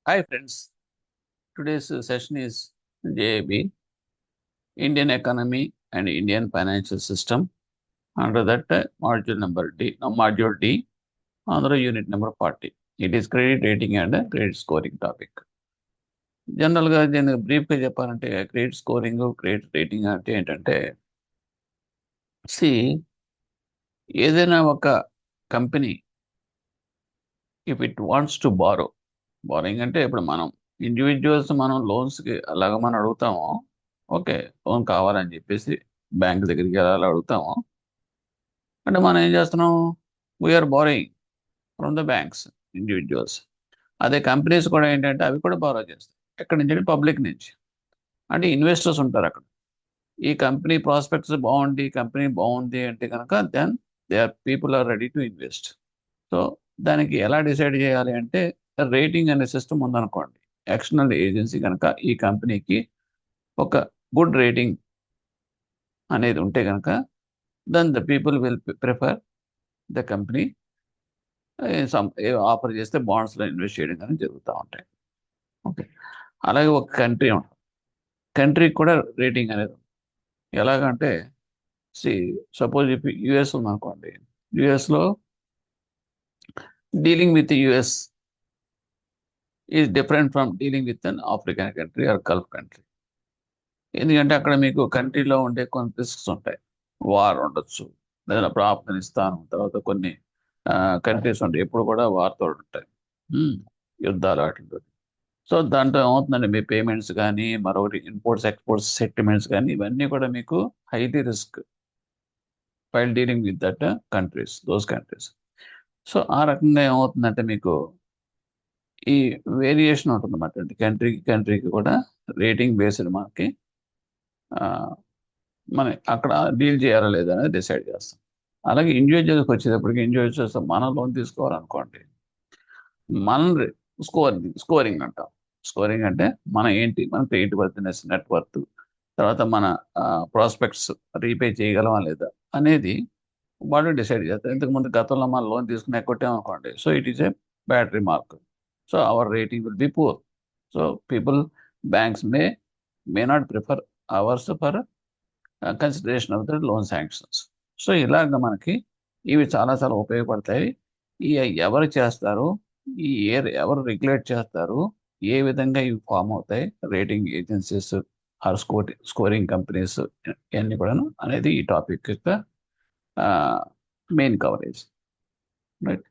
Hi friends, today's session is JAB, Indian Economy and Indian Financial System. Under that module number D, module D, under unit number 40. It is credit rating and credit scoring topic. జనరల్గా దీన్ని బ్రీఫ్గా చెప్పాలంటే credit scoring credit rating అంటే ఏంటంటే C ఏదైనా ఒక company if it wants to borrowing అంటే ఇప్పుడు మనం ఇండివిజువల్స్ మనం లోన్స్కి అలాగ మనం అడుగుతాము. ఓకే, లోన్ కావాలని చెప్పేసి బ్యాంక్ దగ్గరికి వెళ్ళాలి అడుగుతాము. అంటే మనం ఏం చేస్తున్నాం, we're borrowing from the banks individuals. అదే కంపెనీస్ కూడా ఏంటంటే అవి కూడా బారో చేస్తాయి. ఎక్కడి నుంచి? పబ్లిక్ నుంచి. అంటే ఇన్వెస్టర్స్ ఉంటారు అక్కడ. ఈ కంపెనీ ప్రాస్పెక్ట్స్ బాగుంది, కంపెనీ బాగుంది అంటే కనుక then they are people are ready to invest. So దానికి ఎలా డిసైడ్ చేయాలి అంటే రేటింగ్ అనే సిస్టమ్ ఉందనుకోండి. ఎక్స్టర్నల్ ఏజెన్సీ కనుక ఈ కంపెనీకి ఒక గుడ్ రేటింగ్ అనేది ఉంటే కనుక then the people will prefer the company. Offer చేస్తే బాండ్స్లో ఇన్వెస్ట్ చేయడం కానీ జరుగుతూ ఉంటాయి. ఓకే, అలాగే ఒక కంట్రీ ఉంటుంది, కంట్రీకి కూడా రేటింగ్ అనేది ఉంది. ఎలాగంటే సపోజ్ ఇప్పుడు యుఎస్ ఉందనుకోండి, యుఎస్లో dealing with US is different from dealing with an African country or Gulf country. ఎందుకంటే అక్కడ మీకు కంట్రీలో ఉండే కొన్ని రిస్క్స్ ఉంటాయి. వార్ ఉండొచ్చు, లేదా ఆఫ్ఘనిస్తాన్ తర్వాత కొన్ని కంట్రీస్ ఉంటాయి, ఎప్పుడు కూడా వార్తో ఉంటాయి, యుద్ధాలు వాటితో. సో దాంట్లో ఏమవుతుందండి, మీ పేమెంట్స్ కానీ మరొకటి ఇంపోర్ట్స్ ఎక్స్పోర్ట్స్ సెటిల్మెంట్స్ కానీ ఇవన్నీ కూడా మీకు highly risk while dealing with that those countries. So ఆ రకంగా ఏమవుతుందంటే మీకు ఈ వేరియేషన్ ఉంటుంది అన్నమాట. కంట్రీకి కూడా రేటింగ్ బేస్డ్ మనకి మన అక్కడ డీల్ చేయాలా లేదా అనేది డిసైడ్ చేస్తాం. అలాగే ఇండివిజువల్స్కి వచ్చేటప్పటికి ఇండివిజువల్స్ మనం లోన్ తీసుకోవాలనుకోండి, మన స్కోరింగ్ అంటాం. స్కోరింగ్ అంటే మన క్రెడిట్ వర్త్నెస్, నెట్వర్త్, తర్వాత మన ప్రాస్పెక్ట్స్ రీపే చేయగలమా లేదా అనేది వాళ్ళు డిసైడ్ చేస్తారు. ఇంతకుముందు గతంలో మనం లోన్ తీసుకుని కొట్టామనుకోండి, so it is a bad remark. So our rating will be poor. So people, banks may not prefer ours for consideration of the loan sanctions. So ఇలాగ మనకి ఇవి చాలా చాలా ఉపయోగపడతాయి. ఈ ఎవరు చేస్తారు, ఎవరు రెగ్యులేట్ చేస్తారు, ఏ విధంగా ఇవి ఫామ్ అవుతాయి, rating agencies or scoring companies ఇవన్నీ కూడాను అనేది ఈ టాపిక్ యొక్క main coverage. Right,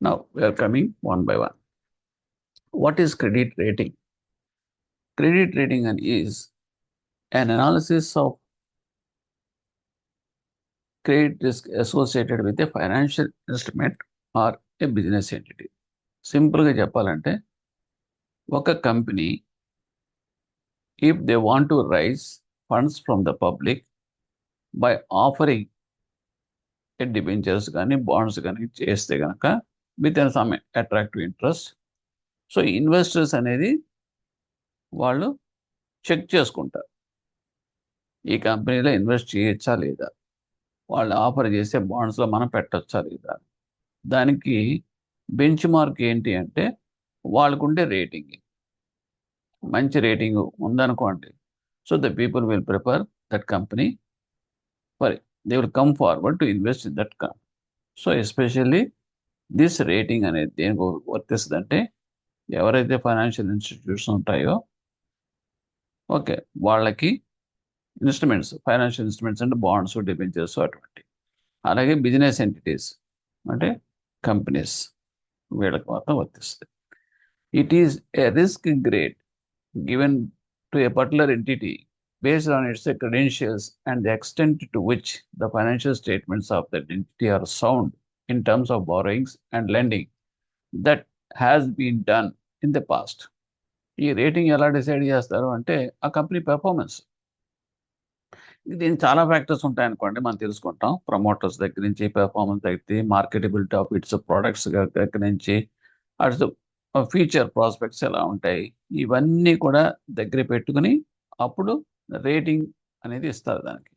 now we're coming one by one. What is credit rating? Credit rating is an analysis of credit risk associated with a financial instrument or a business entity. సింపుల్గా చెప్పాలంటే ఒక company if they want to raise funds from the public by offering debentures కానీ bonds కానీ చేస్తే కనుక with in some attractive interest, so investors అనేది వాళ్ళు check చేసుకుంటారు ఈ కంపెనీలో ఇన్వెస్ట్ చేయొచ్చా లేదా, వాళ్ళు ఆఫర్ చేసే బాండ్స్లో మనం పెట్టొచ్చా లేదా. దానికి బెంచ్ మార్క్ ఏంటి అంటే వాళ్ళకుండే రేటింగ్. మంచి రేటింగ్ ఉందనుకోండి, so the people will prefer that company, for they will come forward to invest in that company. So especially this rating అనేది దేనికి వర్తిస్తుంది అంటే ఎవరైతే ఫైనాన్షియల్ ఇన్స్టిట్యూట్స్ ఉంటాయో ఓకే వాళ్ళకి ఫైనాన్షియల్ ఇన్స్ట్రుమెంట్స్ అంటే బాండ్స్, డిబెంచర్స్ అటువంటి. అలాగే బిజినెస్ ఎంటిటీస్ అంటే కంపెనీస్, వీళ్ళకి మాత్రం వర్తిస్తుంది. It is A risk grade given to A particular entity based on its credentials and the extent to which the financial statements of that entity are sound in terms of borrowings and lending that has been done in the past. ఈ rating ఎలా decide చేస్తారు అంటే ఆ company performance. దీని చాలా factors ఉంటాయనుకోండి, మనం తెలుసుకుంటాం. Promoters దగ్గర నుంచి, పెర్ఫార్మెన్స్ దగ్గర, మార్కెటబిలిటీ ఆఫ్ ఇట్స్ ప్రొడక్ట్స్ దగ్గర నుంచి, అట్స్ ఫ్యూచర్ ప్రాస్పెక్ట్స్ ఎలా ఉంటాయి, ఇవన్నీ కూడా దగ్గర పెట్టుకుని అప్పుడు రేటింగ్ అనేది ఇస్తారు దానికి.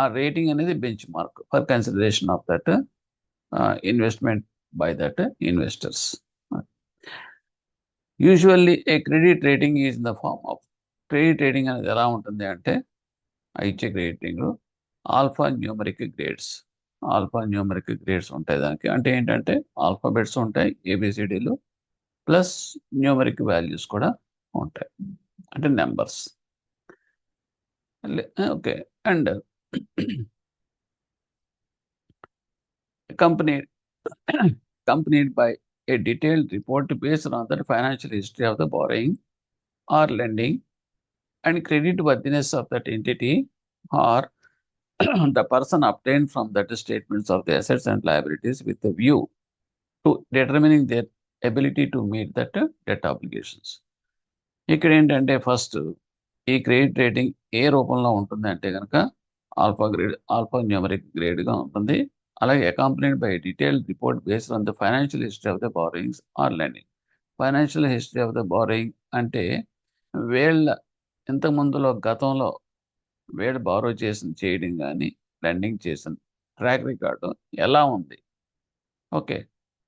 ఆ రేటింగ్ అనేది benchmark for consideration of that investment by that investors. Usually a credit rating is in the form of, credit rating అనేది ఎలా ఉంటుంది అంటే ఇచ్చే credit rating alphanumeric grades, alphanumeric grades ఉంటాయి దానికి. అంటే ఏంటంటే ఆల్ఫాబెట్స్ ఉంటాయి ఏబిసిడీలు ప్లస్ న్యూమరిక్ వాల్యూస్ కూడా ఉంటాయి, అంటే numbers. Okay. And accompanied accompanied by a detailed report based on the financial history of the borrowing or lending and credit worthiness of that entity or the person obtained from that statements of the assets and liabilities with a view to determining their ability to meet that debt obligations. ఇక్కడ ఏంటంటే first ఈ credit rating ఏ రూపంలో ఉంటుంది అంటే కనుక alpha numeric గ్రేడ్గా ఉంటుంది. అలాగే accompanied by detailed report based on the financial history of the borrowings or lending. Financial history of the borrowing అంటే వీళ్ళ ఇంతకుముందులో గతంలో వీళ్ళు బారో చేయడం కానీ లెండింగ్ చేసిన ట్రాక్ రికార్డు ఎలా ఉంది, ఓకే,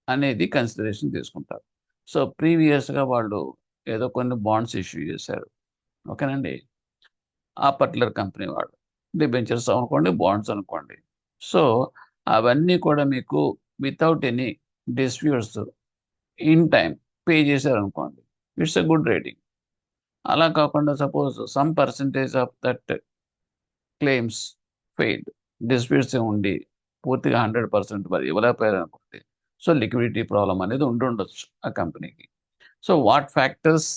అనేది కన్సిడరేషన్ తీసుకుంటారు. సో ప్రీవియస్గా వాళ్ళు ఏదో కొన్ని బాండ్స్ ఇష్యూ చేశారు, ఓకేనండి, ఆ పర్టికులర్ కంపెనీ వాడు డిబెంచర్స్ అనుకోండి, బాండ్స్ అనుకోండి. సో అవన్నీ కూడా మీకు without any disputes in time pay చేశారనుకోండి, ఇట్స్ ఎ గుడ్ రేటింగ్. అలా కాకుండా suppose some percentage of that claims failed, disputes ఉండి పూర్తిగా 100% మరి ఇవ్వలేకపోయారు అనుకోండి, సో లిక్విడిటీ ప్రాబ్లం అనేది ఉండొచ్చు ఆ కంపెనీకి. So what factors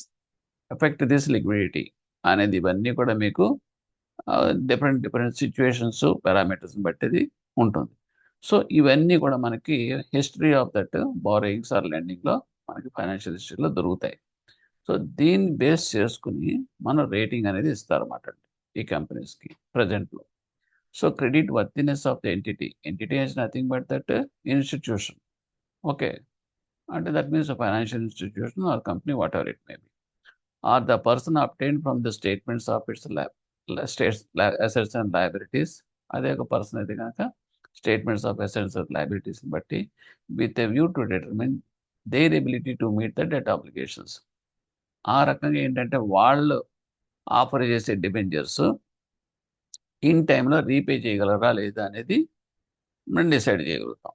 effect this liquidity అనేది ఇవన్నీ కూడా మీకు డిఫరెంట్ సిచ్యువేషన్స్ పారామీటర్స్ని బట్టి ఉంటుంది. సో ఇవన్నీ కూడా మనకి history of that borrowings or లెండింగ్లో మనకి ఫైనాన్షియల్ హిస్టరీలో దొరుకుతాయి. సో దీన్ని బేస్ చేసుకుని మన రేటింగ్ అనేది ఇస్తారన్నమాట ఈ కంపెనీస్కి ప్రజెంట్లో. So credit worthiness of the entity is nothing but that institution, okay, అంటే that means financial institution or company whatever it may be, or the person obtain from the statements of its assets and liabilities. అదే ఒక person అయితే కనుక statements of assets and లయబిలిటీస్ని బట్టి with a view to determine their ability to meet the debt obligations. ఆ రకంగా ఏంటంటే వాళ్ళు ఆఫర్ చేసే డిబెంచర్స్ ఇన్ టైంలో రీపే చేయగలరా లేదా అనేది మనం డిసైడ్ చేయగలుగుతాం.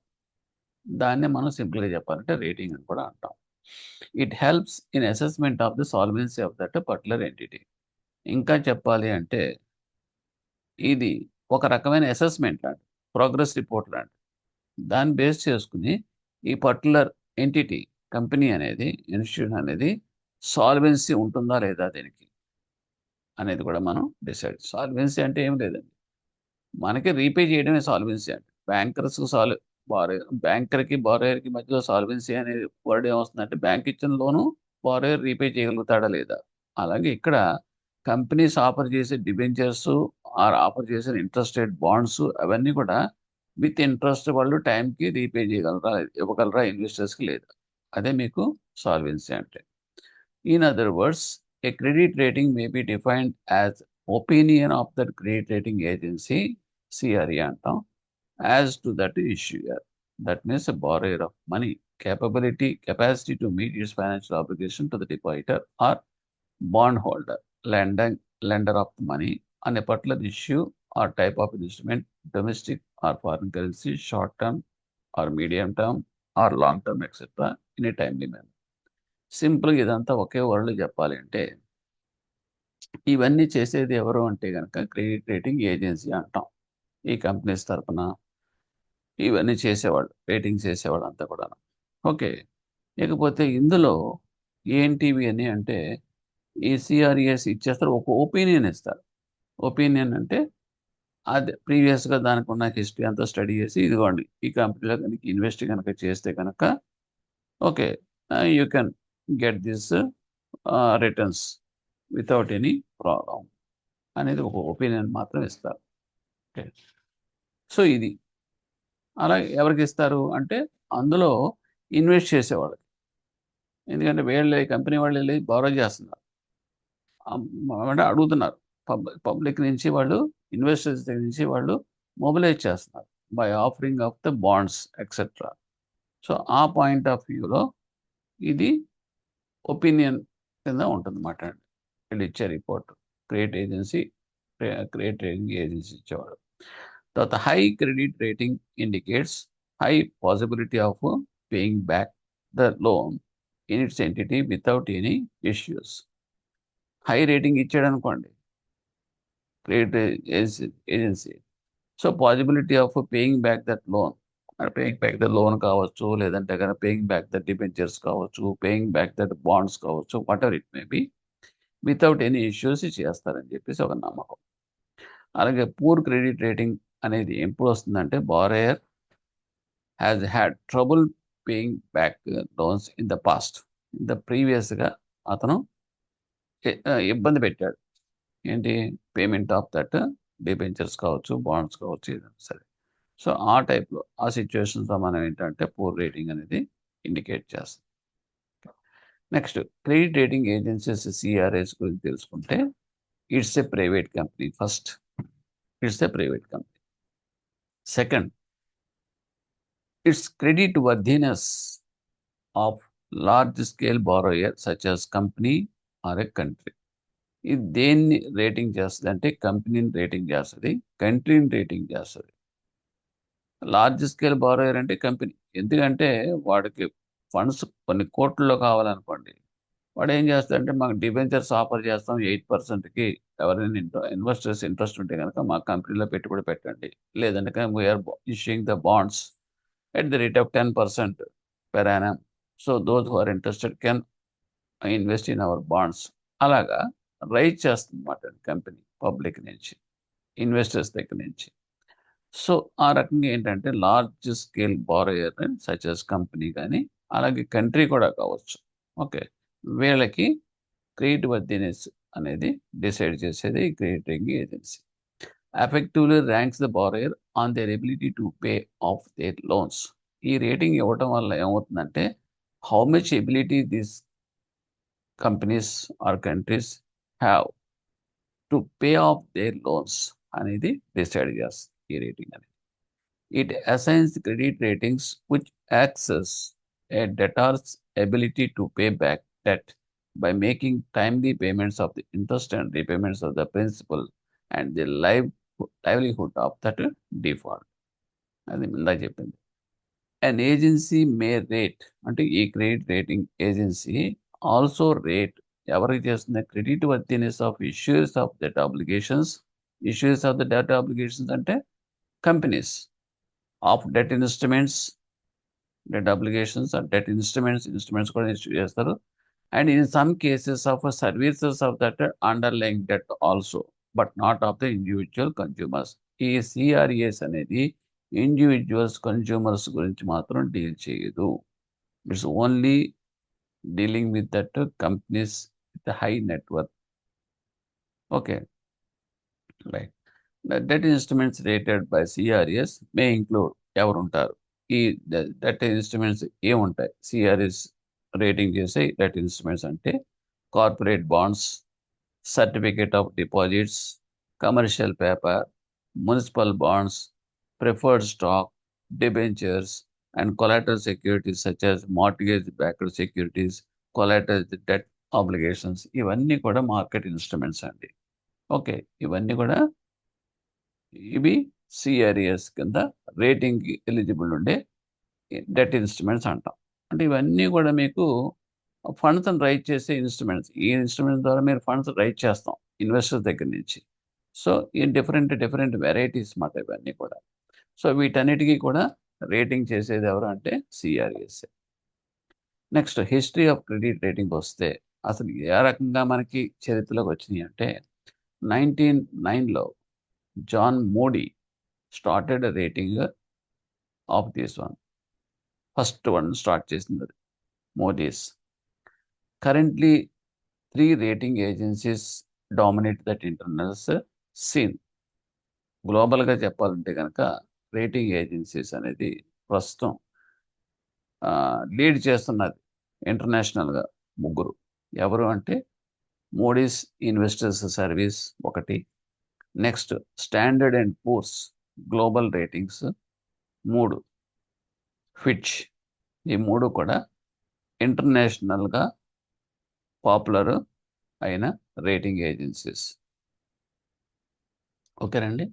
దాన్ని మనం సింపుల్గా చెప్పాలంటే రేటింగ్ అని కూడా అంటాం. It helps in assessment of the solvency of that particular entity. ఇంకా చెప్పాలి అంటే ఇది ఒక రకమైన అసెస్మెంట్ లాంటి, ప్రోగ్రెస్ రిపోర్ట్ లాంటి. దాన్ని బేస్ చేసుకుని ఈ పర్టికులర్ ఎంటిటీ కంపెనీ అనేది, ఇన్స్టిట్యూషన్ అనేది సాల్వెన్సీ ఉంటుందా లేదా దీనికి అనేది కూడా మనం డిసైడ్. సాల్వెన్సీ అంటే ఏం లేదండి, మనకి రీపే చేయడమే సాల్వెన్సీ అంటే. బ్యాంకర్కి బారోయర్కి మధ్యలో సాల్వెన్సీ అనే వర్డ్ ఏమొస్తుందంటే బ్యాంక్ ఇచ్చిన లోను బారోయర్ రీపే చేయగలుగుతాడా లేదా. అలాగే ఇక్కడ కంపెనీస్ ఆఫర్ చేసే డిబెంచర్స్ ఆర్ ఆఫర్ చేసే ఇంట్రెస్ట్ రేట్ బాండ్స్ అవన్నీ కూడా విత్ ఇంట్రెస్ట్ వాళ్ళు టైంకి రీపే చేయగలరా, ఇవ్వగలరా ఇన్వెస్టర్స్కి లేదా, అదే మీకు సాల్వెన్సీ అంటే. In other words, a credit rating may be defined as opinion of the credit rating agency, CRA అంటాం, as to that issuer. That means a borrower of money capacity to meet its financial obligation to the depositor or bondholder, lender of the money on a particular issue or type of instrument, domestic or foreign currency, short term or medium term or long term, etc., in a timely manner. సింపుల్గా ఇదంతా ఒకే వర్డ్లో చెప్పాలి అంటే ఇవన్నీ చేసేది ఎవరు అంటే కనుక credit rating agency అంటాం. ఈ కంపెనీస్ తరఫున ఇవన్నీ చేసేవాళ్ళు, రేటింగ్ చేసేవాళ్ళు అంతా కూడా, ఓకే. ఇకపోతే ఇందులో ఏంటివి అని అంటే ఈ సిఆర్ఏస్ ఇచ్చేస్తారు, ఒక ఒపీనియన్ ఇస్తారు. ఒపీనియన్ అంటే అది ప్రీవియస్గా దానికి ఉన్న హిస్టరీ అంతా స్టడీ చేసి ఇదిగోండి ఈ కంపెనీలో కనుక ఇన్వెస్ట్ కనుక చేస్తే కనుక okay you can get this returns without any problem అనేది ఒక ఒపీనియన్ మాత్రం ఇస్తారు, ఓకే. సో ఇది అలా ఎవరికి ఇస్తారు అంటే అందులో ఇన్వెస్ట్ చేసేవాళ్ళకి. ఎందుకంటే వీళ్ళు కంపెనీ వాళ్ళు వెళ్ళి బారో చేస్తున్నారు, అంటే అడుగుతున్నారు పబ్లిక్ నుంచి, వాళ్ళు ఇన్వెస్టర్స్ దగ్గర నుంచి వాళ్ళు మొబిలైజ్ చేస్తున్నారు by offering of the bonds etcetera. So ఆ పాయింట్ ఆఫ్ వ్యూలో ఇది ఒపీనియన్ కింద ఉంటుంది అన్నమాట. వీళ్ళు ఇచ్చే report credit agency credit rating agency ఇచ్చేవాడు. తర్వాత high credit rating indicates high possibility of paying back the loan in it's entity without any issues. High rating ఇచ్చాడు అనుకోండి credit agency, so possibility of paying back that loan, paying back the loan కావచ్చు, లేదంటే కనుక paying back the debentures కావచ్చు, paying back that bonds కావచ్చు, what ever it may B, without any issues చేస్తారని చెప్పేసి ఒక నమ్మకం. అలాగే పూర్ క్రెడిట్ రేటింగ్ అనేది ఎప్పుడు వస్తుందంటే borrower has had trouble paying back loans in the past. ప్రీవియస్గా అతను ఇబ్బంది పెట్టాడు, ఏంటి పేమెంట్ ఆఫ్ దట్ డిబెంచర్స్ కావచ్చు, బాండ్స్ కావచ్చు, ఏదైనా సరే. సో ఆ టైప్లో ఆ సిచ్యువేషన్స్లో మనం ఏంటంటే పూర్ రేటింగ్ అనేది ఇండికేట్ చేస్తుంది. Next credit rating agencies CRS గురించి తెలుసుకుంటే it's a private company. First, it's a private company. Second, it's creditworthiness of large scale borrower such as company or a country. ఇది దేన్ని rating చేస్తుంది అంటే కంపెనీని rating చేస్తుంది, కంట్రీని రేటింగ్ చేస్తుంది. లార్జ్ స్కేల్ బారోయర్ అంటే కంపెనీ, ఎందుకంటే వాడికి ఫండ్స్ కొన్ని కోట్లలో కావాలనుకోండి, వాడు ఏం చేస్తాడంటే మాకు డిబెంచర్స్ ఆఫర్ చేస్తాం 8%కి, ఎవరైనా ఇన్వెస్టర్స్ ఇంట్రెస్ట్ ఉంటే కనుక మా కంపెనీలో పెట్టుబడి పెట్టండి, లేదంటే we're issuing the bonds at the rate of 10% per annum, so those who are interested can invest in our bonds. అలాగా రైజ్ చేస్తుంది అన్నమాట కంపెనీ పబ్లిక్ నుంచి, ఇన్వెస్టర్స్ దగ్గర నుంచి. సో ఆ రకంగా ఏంటంటే large scale borrower such as company కానీ అలాగే కంట్రీ కూడా కావచ్చు. ఓకే, వీళ్ళకి క్రెడిట్ వర్దినెస్ అనేది డిసైడ్ చేసేది ఈ credit rating agency. Effectively ranks the borrower on their ability to pay off their loans. ఈ రేటింగ్ ఇవ్వటం వల్ల ఏమవుతుందంటే how much ability this companies or countries have to pay off their loans అనేది decide చేస్తుంది ఈ rating అనేది. It assigns credit ratings which access a debtor's ability to pay back debt by making timely payments of the interest and repayments of the principal and the livelihood of that default. అది ఇందాక చెప్పింది. An agency may rate, అంటే ఈ credit rating agency also rate ఎవరికి చేస్తుంది, credit worthiness of issues of that obligations. Issues of the debt obligations అంటే companies, of debt instruments, debt applications or debt instruments కూడా issue చేస్తారు. And in some cases of services of that underlying debt also, but not of the individual consumers. ఈ CRAs అనేది individuals consumers గురించి మాత్రం deal చేయదు. It's only dealing with that companies with high network. Okay, right. Debt instruments rated by CRS May include, ఎవరు ఉంటారు ఈ debt instruments ఏముంటాయి CRS rating చేసే డెట్ ఇన్స్ట్రుమెంట్స్ అంటే corporate bonds, certificate of deposits, commercial paper, municipal bonds, preferred stock, debentures and collateral securities such as mortgage backed securities, collateral debt obligations. ఇవన్నీ కూడా market instruments అండి. Okay, ఇవన్నీ కూడా ఇవి CRS కింద రేటింగ్కి eligible ఉండే డెట్ ఇన్స్ట్రుమెంట్స్ అంటాం. అంటే ఇవన్నీ కూడా మీకు ఫండ్స్ని రైజ్ చేసే ఇన్స్ట్రుమెంట్స్. ఈ ఇన్స్ట్రుమెంట్స్ ద్వారా మీరు ఫండ్స్ రైజ్ చేస్తాం ఇన్వెస్టర్స్ దగ్గర నుంచి. సో ఈ డిఫరెంట్ వెరైటీస్ మాట ఇవన్నీ కూడా. సో వీటన్నిటికీ కూడా రేటింగ్ చేసేది ఎవరు అంటే CRS. Next history of credit rating వస్తే అసలు ఏ రకంగా మనకి చరిత్రలోకి వచ్చినాయి అంటే 1909లో John Moody started a rating of this one. First one start చేసింది అది Modi's. Currently 3 rating agencies dominate that international scene. గ్లోబల్గా చెప్పాలంటే కనుక రేటింగ్ ఏజెన్సీస్ అనేది ప్రస్తుతం లీడ్ చేస్తున్నది ఇంటర్నేషనల్గా ముగ్గురు. ఎవరు అంటే మోడీస్ ఇన్వెస్టర్స్ సర్వీస్ ఒకటి, next standard and Poor's global ratings 3, Fitch. ఈ 3 కూడా ఇంటర్నేషనల్గా పాపులర్ అయిన రేటింగ్ ఏజెన్సీస్. ఓకేనండి.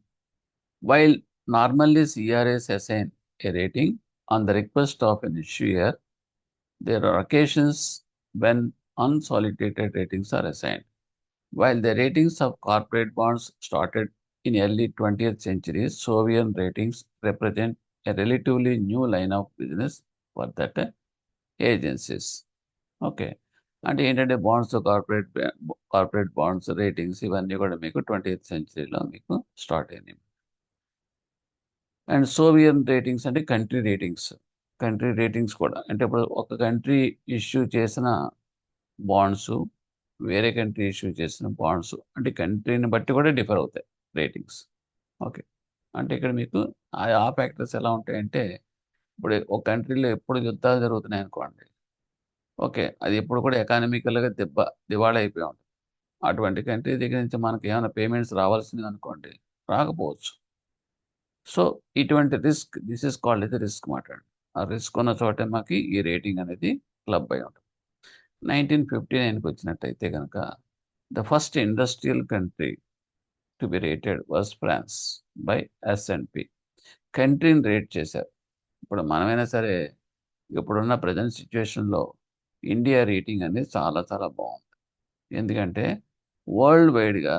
While normally CRAs assign a rating on the request of an issuer, there are occasions when unsolicited ratings are assigned. While the ratings of corporate bonds started in early 20th century, Soviet ratings represent a relatively new line of business for that agencies. Okay. అంటే ఏంటంటే bonds, corporate bonds ratings ఇవన్నీ కూడా మీకు 20th సెంచరీలో మీకు start అయినాయి. And సోవియన్ ratings అంటే country ratings. Country ratings కూడా అంటే ఇప్పుడు ఒక కంట్రీ ఇష్యూ చేసిన బాండ్స్, వేరే కంట్రీ ఇష్యూ చేసిన బాండ్స్ అంటే కంట్రీని బట్టి కూడా డిఫర్ అవుతాయి రేటింగ్స్. ఓకే. అంటే ఇక్కడ మీకు ఆ ఫ్యాక్టర్స్ ఎలా ఉంటాయంటే, ఇప్పుడు ఒక కంట్రీలో ఎప్పుడు యుద్ధాలు జరుగుతున్నాయి అనుకోండి. ఓకే. అది ఎప్పుడు కూడా ఎకానమికల్‌గా దివాళా అయిపోయి ఉంటుంది. అటువంటి కంట్రీ దగ్గర నుంచి మనకి ఏమైనా పేమెంట్స్ రావాల్సింది అనుకోండి, రాకపోవచ్చు. సో, ఇటువంటి risk this is called as risk మాట. ఆ రిస్క్ ఉన్న చోటే మాకి ఈ రేటింగ్ అనేది క్లబ్ అయి ఉంటుంది. 1959కి వచ్చినట్టయితే గనక the first industrial country to be rated was France by S&P. కంట్రీని రేట్ చేశారు. ఇప్పుడు మనమైనా సరే ఇప్పుడున్న ప్రెజెంట్ సిట్యుయేషన్‌లో ఇండియా రేటింగ్ అనేది చాలా చాలా బావుంది. ఎందుకంటే వరల్డ్ వైడ్‌గా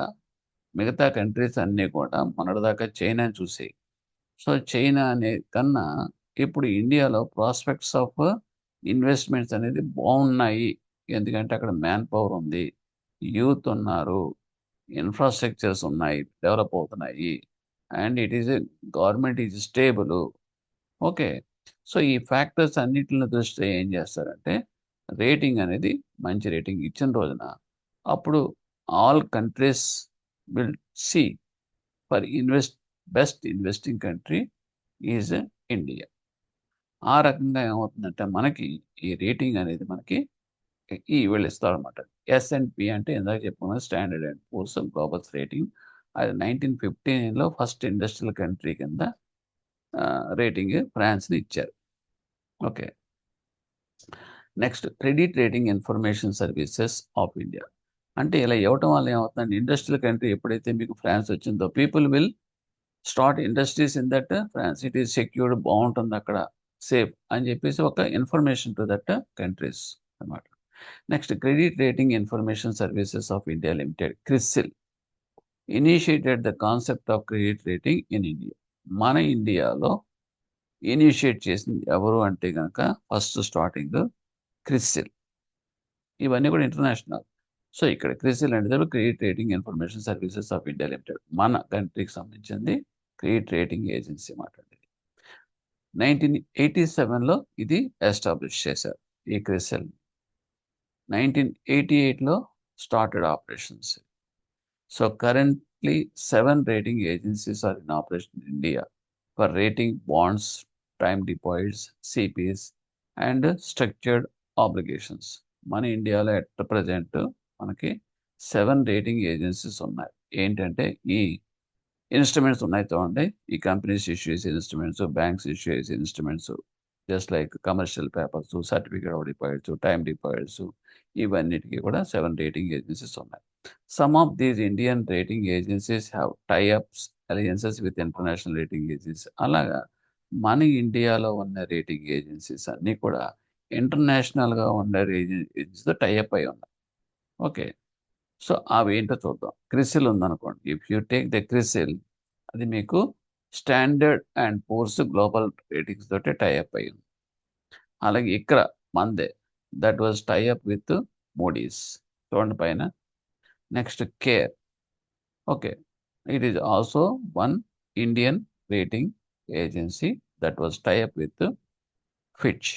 మిగతా కంట్రీస్ అన్నీ కూడా మొన్నటిదాకా చైనాని చూసాయి. సో, చైనా అనే కన్నా ఇప్పుడు ఇండియాలో ప్రాస్పెక్ట్స్ ఆఫ్ ఇన్వెస్ట్‌మెంట్స్ అనేది బావున్నాయి. ఎందుకంటే అక్కడ మ్యాన్ పవర్ ఉంది. యూత్ ఉన్నారు. ఇన్‌ఫ్రాస్ట్రక్చర్స్ ఉన్నాయి. డెవలప్ అవుతున్నాయి. And it is government is stable. Okay. So, ఈ ఫ్యాక్టర్స్ అన్నిటిని దృష్ట్యా ఏం చేస్తారంటే రేటింగ్ అనేది మంచి రేటింగ్ ఇచ్చిన రోజున అప్పుడు all countries will see for best investing country is India. ఆ రకంగా ఏమవుతుందంటే మనకి ఈ రేటింగ్ అనేది మనకి వీళ్ళు ఇస్తారనమాట. S&P అంటే ఇందాక చెప్పుకున్న standard and Poor's global rating. అది 1959లో ఫస్ట్ ఇండస్ట్రియల్ కంట్రీ కింద రేటింగ్ ఫ్రాన్స్‌ని ఇచ్చారు. Okay. Next credit rating information services of India. అంటే ఇలా ఇవ్వటం వల్ల ఏమవుతుందంటే ఇండస్ట్రియల్ కంట్రీ ఎప్పుడైతే మీకు ఫ్రాన్స్ వచ్చిందో people will start industries in that France. It is secured బావుంటుంది అక్కడ. సేఫ్ అని చెప్పేసి ఒక ఇన్ఫర్మేషన్ టు దట్ కంట్రీస్ అన్నమాట. Next credit rating information services of India limited CRISIL initiated the concept of credit rating in India. మన ఇండియాలో initiate చేసింది ఎవరు అంటే గనక ఫస్ట్ స్టార్టింగ్ క్రిసిల్. ఇవన్నీ కూడా ఇంటర్నేషనల్. సో, ఇక్కడ క్రిసిల్ అంటే credit rating information services of India limited. మన కంట్రీకి సంబంధించింది క్రెడిట్ రేటింగ్ ఏజెన్సీ మాట అండి. 1987లో ఇది ఎస్టాబ్లిష్ చేశారు ఈ క్రిసిల్. 1988లో started operations. So, currently 7 rating agencies are in operation in India for rating bonds, time deposits, CPs and structured obligations. మన ఇండియాలో ఎట్ ప్రెజెంట్ మనకి 7 రేటింగ్ ఏజెన్సీస్ ఉన్నాయి. ఏంటంటే ఈ ఇన్‌స్ట్రుమెంట్స్ ఉన్నాయి చూడండి. ఈ కంపెనీస్ ఇష్యూ చేసే ఇన్‌స్ట్రుమెంట్స్, బ్యాంక్స్ ఇష్యూ చేసే instruments, just like commercial papers, certificate of deposits, time deposits ఇవన్నిటికి కూడా 7 రేటింగ్ ఏజెన్సీస్ ఉన్నాయి. Some of these Indian rating agencies have tie ups, alliances with international rating agencies. అలాగా మన ఇండియాలో ఉన్న rating agencies అన్నీ కూడా ఇంటర్నేషనల్‌గా ఉన్న ఏజెన్సీస్‌తో టై అప్ అయి ఉన్నాయి. ఓకే. సో, అవేంటో చూద్దాం. క్రిసిల్ ఉందనుకోండి. If you take the CRISIL అది మీకు standard and Poor's global ratings తోటి టై అప్ అయ్యి ఉంది. అలాగే ఇక్కడ మనదే that was tie up with Moody's. చూడండి పైన. Next CARE. Okay. It is also one Indian rating agency that was tie up with Fitch.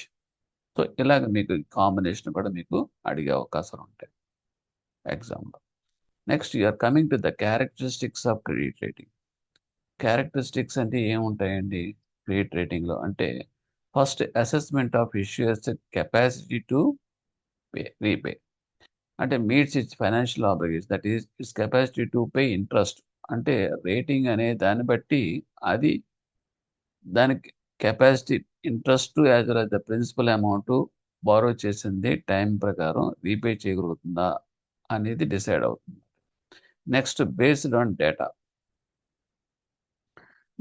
So, ఇలాగ మీకు కాంబినేషన్ కూడా మీకు అడిగే అవకాశాలు ఉంటాయి ఎగ్జామ్‌లో. Next you are coming to the characteristics of credit rating. Characteristics అంటే ఏముంటాయండి క్రెడిట్ రేటింగ్‌లో అంటే first assessment of issuer's capacity to repay. అంటే meets its financial obligation that is its capacity to pay interest. అంటే రేటింగ్ అనే దాన్ని బట్టి అది దానికి capacity interest as well as the principal amount borrow చేసింది టైం ప్రకారం రీపే చేయగలుగుతుందా అనేది డిసైడ్ అవుతుంది. Next based on data.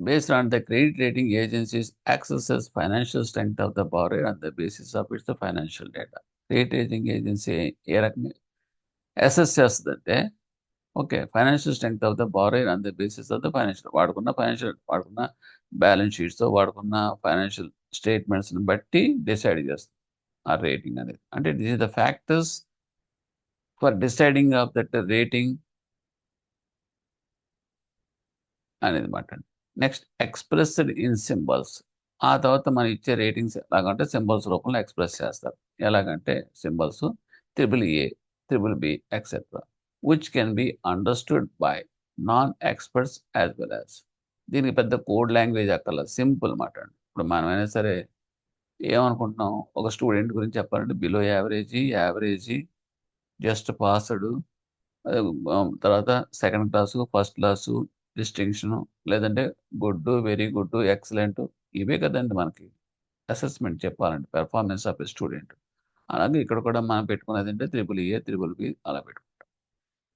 Based on the credit rating agencies accesses financial strength of the borrower on the basis of its financial data. Credit rating agency ఏ రకంగా assess చేస్తుందంటే okay financial strength of the borrower on the basis of the వాడుకున్న balance sheets వాడుకున్న financial స్టేట్మెంట్స్ని బట్టి decide చేస్తుంది ఆ rating అనేది. అంటే this is the factors for deciding of that rating అనేది మాట. Next expressed in symbols. ఆ తర్వాత మనం ఇచ్చే రేటింగ్స్ ఎలాగంటే సింబల్స్ రూపంలో ఎక్స్ప్రెస్ చేస్తారు. ఎలాగంటే symbols AAA, BBB etcetera which can be understood by non experts as well as. దీనికి పెద్ద కోడ్ లాంగ్వేజ్ అక్కర్లేదు, సింపుల్ మాట అండి. ఇప్పుడు మనమైనా సరే ఏమనుకుంటున్నాం, ఒక స్టూడెంట్ గురించి చెప్పాలంటే బిలో యావరేజీ, జస్ట్ పాస్డ్, తర్వాత సెకండ్ క్లాసు, ఫస్ట్ క్లాసు, డిస్టింక్షను, లేదంటే గుడ్, వెరీ గుడ్, ఎక్సలెంట్, ఇవే కదండి మనకి అసెస్మెంట్ చెప్పాలంటే పెర్ఫార్మెన్స్ ఆఫ్ ఎ స్టూడెంట్. అలాగే ఇక్కడ కూడా మనం పెట్టుకున్నది అంటే AAA, BBB అలా పెట్టుకుంటాం.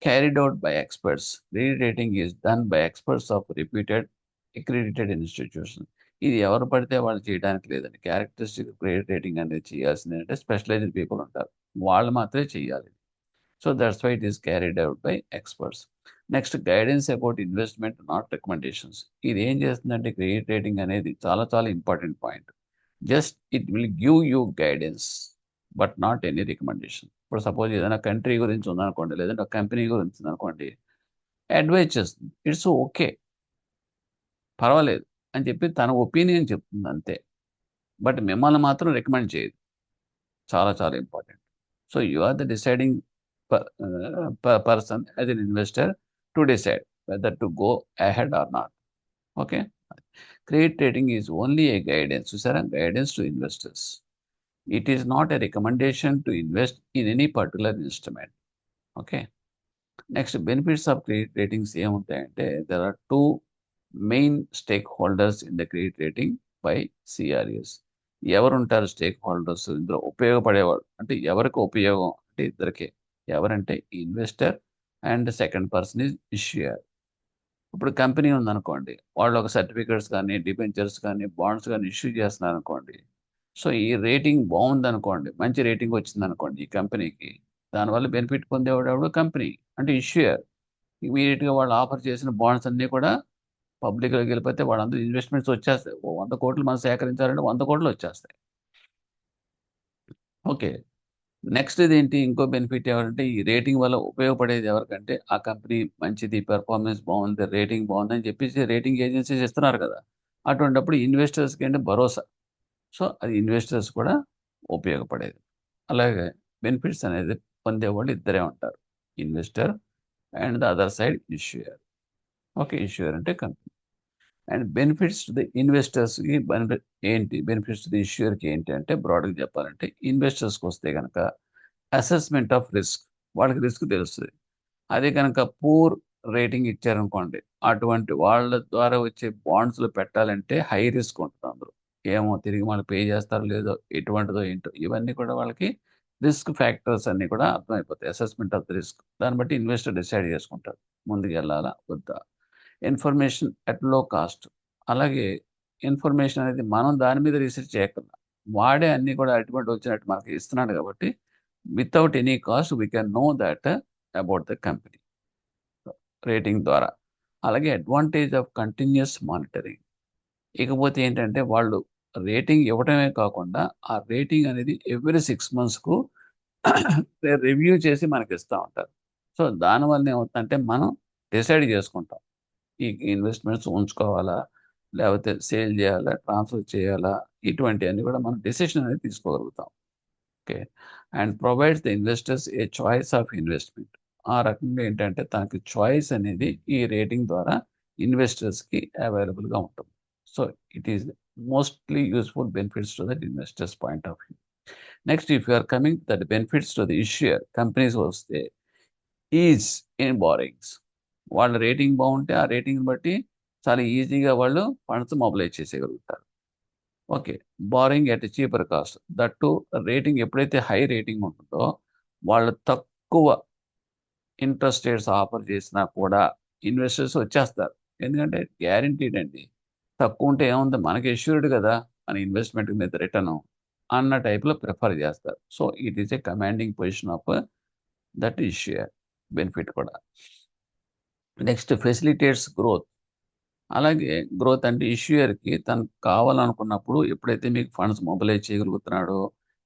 Carried out by experts. Rerating is done by experts of repeated accredited institution. ఇది ఎవరు పడితే వాళ్ళు చేయడానికి లేదండి. క్యారెక్టరిస్టిక్ క్రెడిట్ రేటింగ్ అనేది చేయాల్సింది అంటే స్పెషలైజ్డ్ పీపుల్ ఉంటారు, వాళ్ళు మాత్రమే చేయాలి. So that's why it is carried out by experts. Next guidance about investment, not recommendations. ఇది ఏం చేస్తుందంటే క్రెడిట్ రేటింగ్ అనేది చాలా చాలా important point. Just it will give you guidance but not any recommendation. ఇప్పుడు సపోజ్ ఏదైనా కంట్రీ గురించి ఉందనుకోండి, లేదంటే ఒక కంపెనీ గురించి ఉందనుకోండి, అడ్వైజ్ చేస్తుంది, ఇట్స్ ఓకే, పర్వాలేదు అని చెప్పి తన ఒపీనియన్ చెప్తుంది అంతే. బట్ మిమ్మల్ని మాత్రం రికమెండ్ చేయదు. చాలా చాలా important. So you are the deciding person as an investor to decide whether to go ahead or not. Okay. Credit rating is only a guidance. చూసారా, guidance to investors. It is not a recommendation to invest in any particular instrument. Okay. Next, benefits of credit ratings ఏముంటాయంటే there are two main stakeholders in the credit rating by CRAs. ఎవరు ఉంటారు stake holders ఇందులో? ఉపయోగపడేవాడు అంటే ఎవరికి ఉపయోగం అంటే ఇద్దరికే. ఎవరంటే investor and second person is issuer. ఇప్పుడు కంపెనీ ఉందనుకోండి, వాళ్ళు ఒక సర్టిఫికేట్స్ కానీ, డిబెంచర్స్ కానీ, బాండ్స్ కానీ ఇష్యూ చేస్తున్నారు అనుకోండి. సో ఈ రేటింగ్ బాగుందనుకోండి, మంచి రేటింగ్ వచ్చిందనుకోండి ఈ కంపెనీకి, దానివల్ల బెనిఫిట్ పొందేవాడు ఎవడు? కంపెనీ అంటే ఇష్యూయర్. ఇమీడియట్గా వాళ్ళు ఆఫర్ చేసిన బాండ్స్ అన్నీ కూడా పబ్లిక్లోకి వెళ్ళిపోతే వాళ్ళందరూ ఇన్వెస్ట్మెంట్స్ వచ్చేస్తాయి. 100 కోట్లు మనం సేకరించాలంటే 100 కోట్లు వచ్చేస్తాయి. ఓకే. నెక్స్ట్ ఇదేంటి, ఇంకో బెనిఫిట్ ఎవరంటే ఈ రేటింగ్ వల్ల ఉపయోగపడేది ఎవరికంటే ఆ కంపెనీ మంచిది, పెర్ఫార్మెన్స్ బాగుంది, రేటింగ్ బాగుందని చెప్పేసి రేటింగ్ ఏజెన్సీస్ ఇస్తున్నారు కదా. అటువంటిప్పుడు ఇన్వెస్టర్స్కి అంటే భరోసా. సో అది ఇన్వెస్టర్స్ కూడా ఉపయోగపడేది. అలాగే బెనిఫిట్స్ అనేది పొందేవాళ్ళు ఇద్దరే ఉంటారు, investor and the other side issuer. Okay, issuer అంటే company. And benefits to the ఇన్వెస్టర్స్కి ఏంటి, బెనిఫిట్స్ టు ది ఇష్యూయర్కి ఏంటి అంటే బ్రాడ్గా చెప్పాలంటే ఇన్వెస్టర్స్కి వస్తే కనుక అసెస్మెంట్ ఆఫ్ రిస్క్, వాళ్ళకి రిస్క్ తెలుస్తుంది. అదే కనుక పూర్ రేటింగ్ ఇచ్చారనుకోండి, అటువంటి వాళ్ళ ద్వారా వచ్చే బాండ్స్లో పెట్టాలంటే హై రిస్క్ ఉంటుంది అందులో. ఏమో తిరిగి వాళ్ళు పే చేస్తారో లేదో, ఎటువంటిదో ఏంటో, ఇవన్నీ కూడా వాళ్ళకి రిస్క్ ఫ్యాక్టర్స్ అన్నీ కూడా అర్థమైపోతాయి. అసెస్మెంట్ ఆఫ్ ద రిస్క్, దాన్ని బట్టి ఇన్వెస్టర్ డిసైడ్ చేసుకుంటారు ముందుకు వెళ్ళాలా వద్దా. ఇన్ఫర్మేషన్ అట్ లో కాస్ట్. అలాగే ఇన్ఫర్మేషన్ అనేది మనం దాని మీద రీసెర్చ్ చేయకుండా వాడే అన్నీ కూడా అటువంటి వచ్చినట్టు మనకి ఇస్తున్నాడు కాబట్టి without any cost we can know that about the company rating ద్వారా. అలాగే అడ్వాంటేజ్ ఆఫ్ కంటిన్యూస్ మానిటరింగ్. ఇకపోతే ఏంటంటే వాళ్ళు రేటింగ్ ఇవ్వడమే కాకుండా ఆ రేటింగ్ అనేది ఎవ్రీ 6 monthsకు రివ్యూ చేసి మనకి ఇస్తూ ఉంటారు. సో దానివల్ల ఏమవుతుందంటే మనం డిసైడ్ చేసుకుంటాం ఈ ఇన్వెస్ట్మెంట్స్ ఉంచుకోవాలా, లేకపోతే సేల్ చేయాలా, ట్రాన్స్ఫర్ చేయాలా, ఇటువంటివన్నీ కూడా మనం డెసిషన్ అనేది తీసుకోగలుగుతాం. Okay. And provides the investors a choice of investment. ఆ రకంగా ఏంటంటే తనకి చాయిస్ అనేది ఈ రేటింగ్ ద్వారా ఇన్వెస్టర్స్కి అవైలబుల్గా ఉంటుంది. So it is mostly useful benefits to that investors point of view. Next if you are coming that benefits to the issuer, companies వస్తే ఈజ్ ఇన్ బారోయింగ్స్. వాళ్ళ రేటింగ్ బాగుంటే ఆ రేటింగ్ బట్టి చాలా ఈజీగా వాళ్ళు ఫండ్స్ మొబిలైజ్ చేసేయగలుగుతారు. Okay. Borrowing at cheaper cost. That to rating ఎప్పుడైతే హై రేటింగ్ ఉంటుందో, వాళ్ళు తక్కువ ఇంట్రెస్ట్ రేట్స్ ఆఫర్ చేసినా కూడా ఇన్వెస్టర్స్ వచ్చేస్తారు. ఎందుకంటే గ్యారంటీడ్ అండి. తక్కువ ఉంటే ఏముంది మనకి ఎష్యూర్డ్ కదా! మన ఇన్వెస్ట్‌మెంట్ మీద రిటర్ను అన్న టైప్‌లో ప్రిఫర్ చేస్తారు. So, it is a commanding position of that issuer benefit కూడా. Next facilitates growth. అలాగే గ్రోత్ అంటే ఇష్యూయర్‌కి తనకు కావాలనుకున్నప్పుడు ఎప్పుడైతే మీకు ఫండ్స్ మొబిలైజ్ చేయగలుగుతున్నాడో,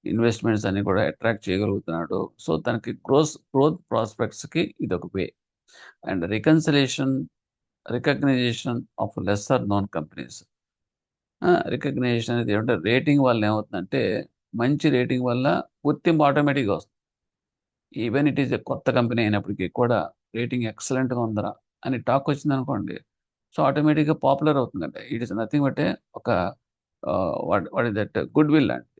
ఇన్వెస్ట్‌మెంట్స్ అన్నీ కూడా అట్రాక్ట్ చేయగలుగుతున్నాడో, సో, తనకి గ్రోత్ ప్రాస్పెక్ట్స్‌కి ఇదొక way. And recognition of lesser known companies. Recognition అనేది ఏమంటే రేటింగ్ వల్ల ఏమవుతుందంటే, మంచి రేటింగ్ వల్ల గుర్తింపు ఆటోమేటిక్‌గా వస్తుంది. ఈవెన్ ఇట్ ఈస్ ఎ కొత్త కంపెనీ అయినప్పటికీ కూడా రేటింగ్ ఎక్సలెంట్‌గా ఉందిరా అని టాక్ వచ్చిందనుకోండి. సో, ఆటోమేటిక్‌గా పాపులర్ అవుతుందండి. ఇట్ ఈస్ నథింగ్ బట్ ఒక what is that goodwill అండి.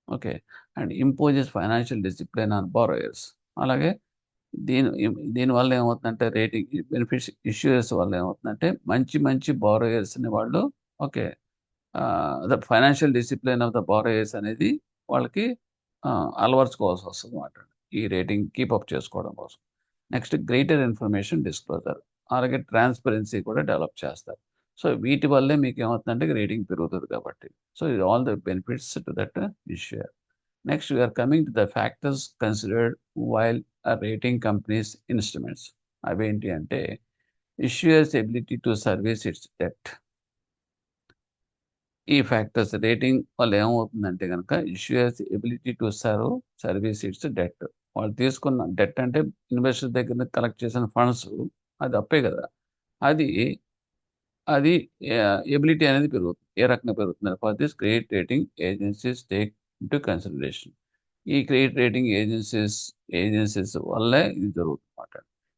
Okay. And imposes financial discipline on borrowers. అలాగే దీనివల్ల ఏమవుతుందంటే రేటింగ్ బెనిఫిట్స్ ఇష్యూయర్స్ వల్ల ఏమవుతుందంటే మంచి బారోయర్స్‌ని వాళ్ళు okay. The financial discipline of the borrowers అనేది వాళ్ళకి అలవరుచుకోవాల్సొస్తదన్నమాట. ఈ రేటింగ్ కీప్ అప్ చేసుకోవడం కోసం. Next greater information disclosure. అలాగే ట్రాన్స్‌పరెన్సీ కూడా డెవలప్ చేస్తారు. సో, వీటి వల్లే మీకేమవుతుందంటే రేటింగ్ పెరుగుతది కాబట్టి. సో, ఇది all the benefits to that issue. Next we are coming to the factors considered while rating companies instruments. అవేంటి అంటే issuers ability to service its debt. ఈ ఫ్యాక్టర్స్ రేటింగ్ వల్ల ఏమవుతుందంటే గనక ఇష్యూయర్స్ ability to service its debt. వాళ్ళు తీసుకున్న debt అంటే investor దగ్గర నుంచి కలెక్ట్ చేసిన ఫండ్స్ అది అప్పే కదా! అది అది ఎబిలిటీ అనేది పెరుగుతుంది. ఏ రకంగా పెరుగుతుంది? For this credit rating agencies take into consideration. ఈ క్రెడిట్ రేటింగ్ ఏజెన్సీస్ వల్లే ఇది జరుగుతుందన్నమాట.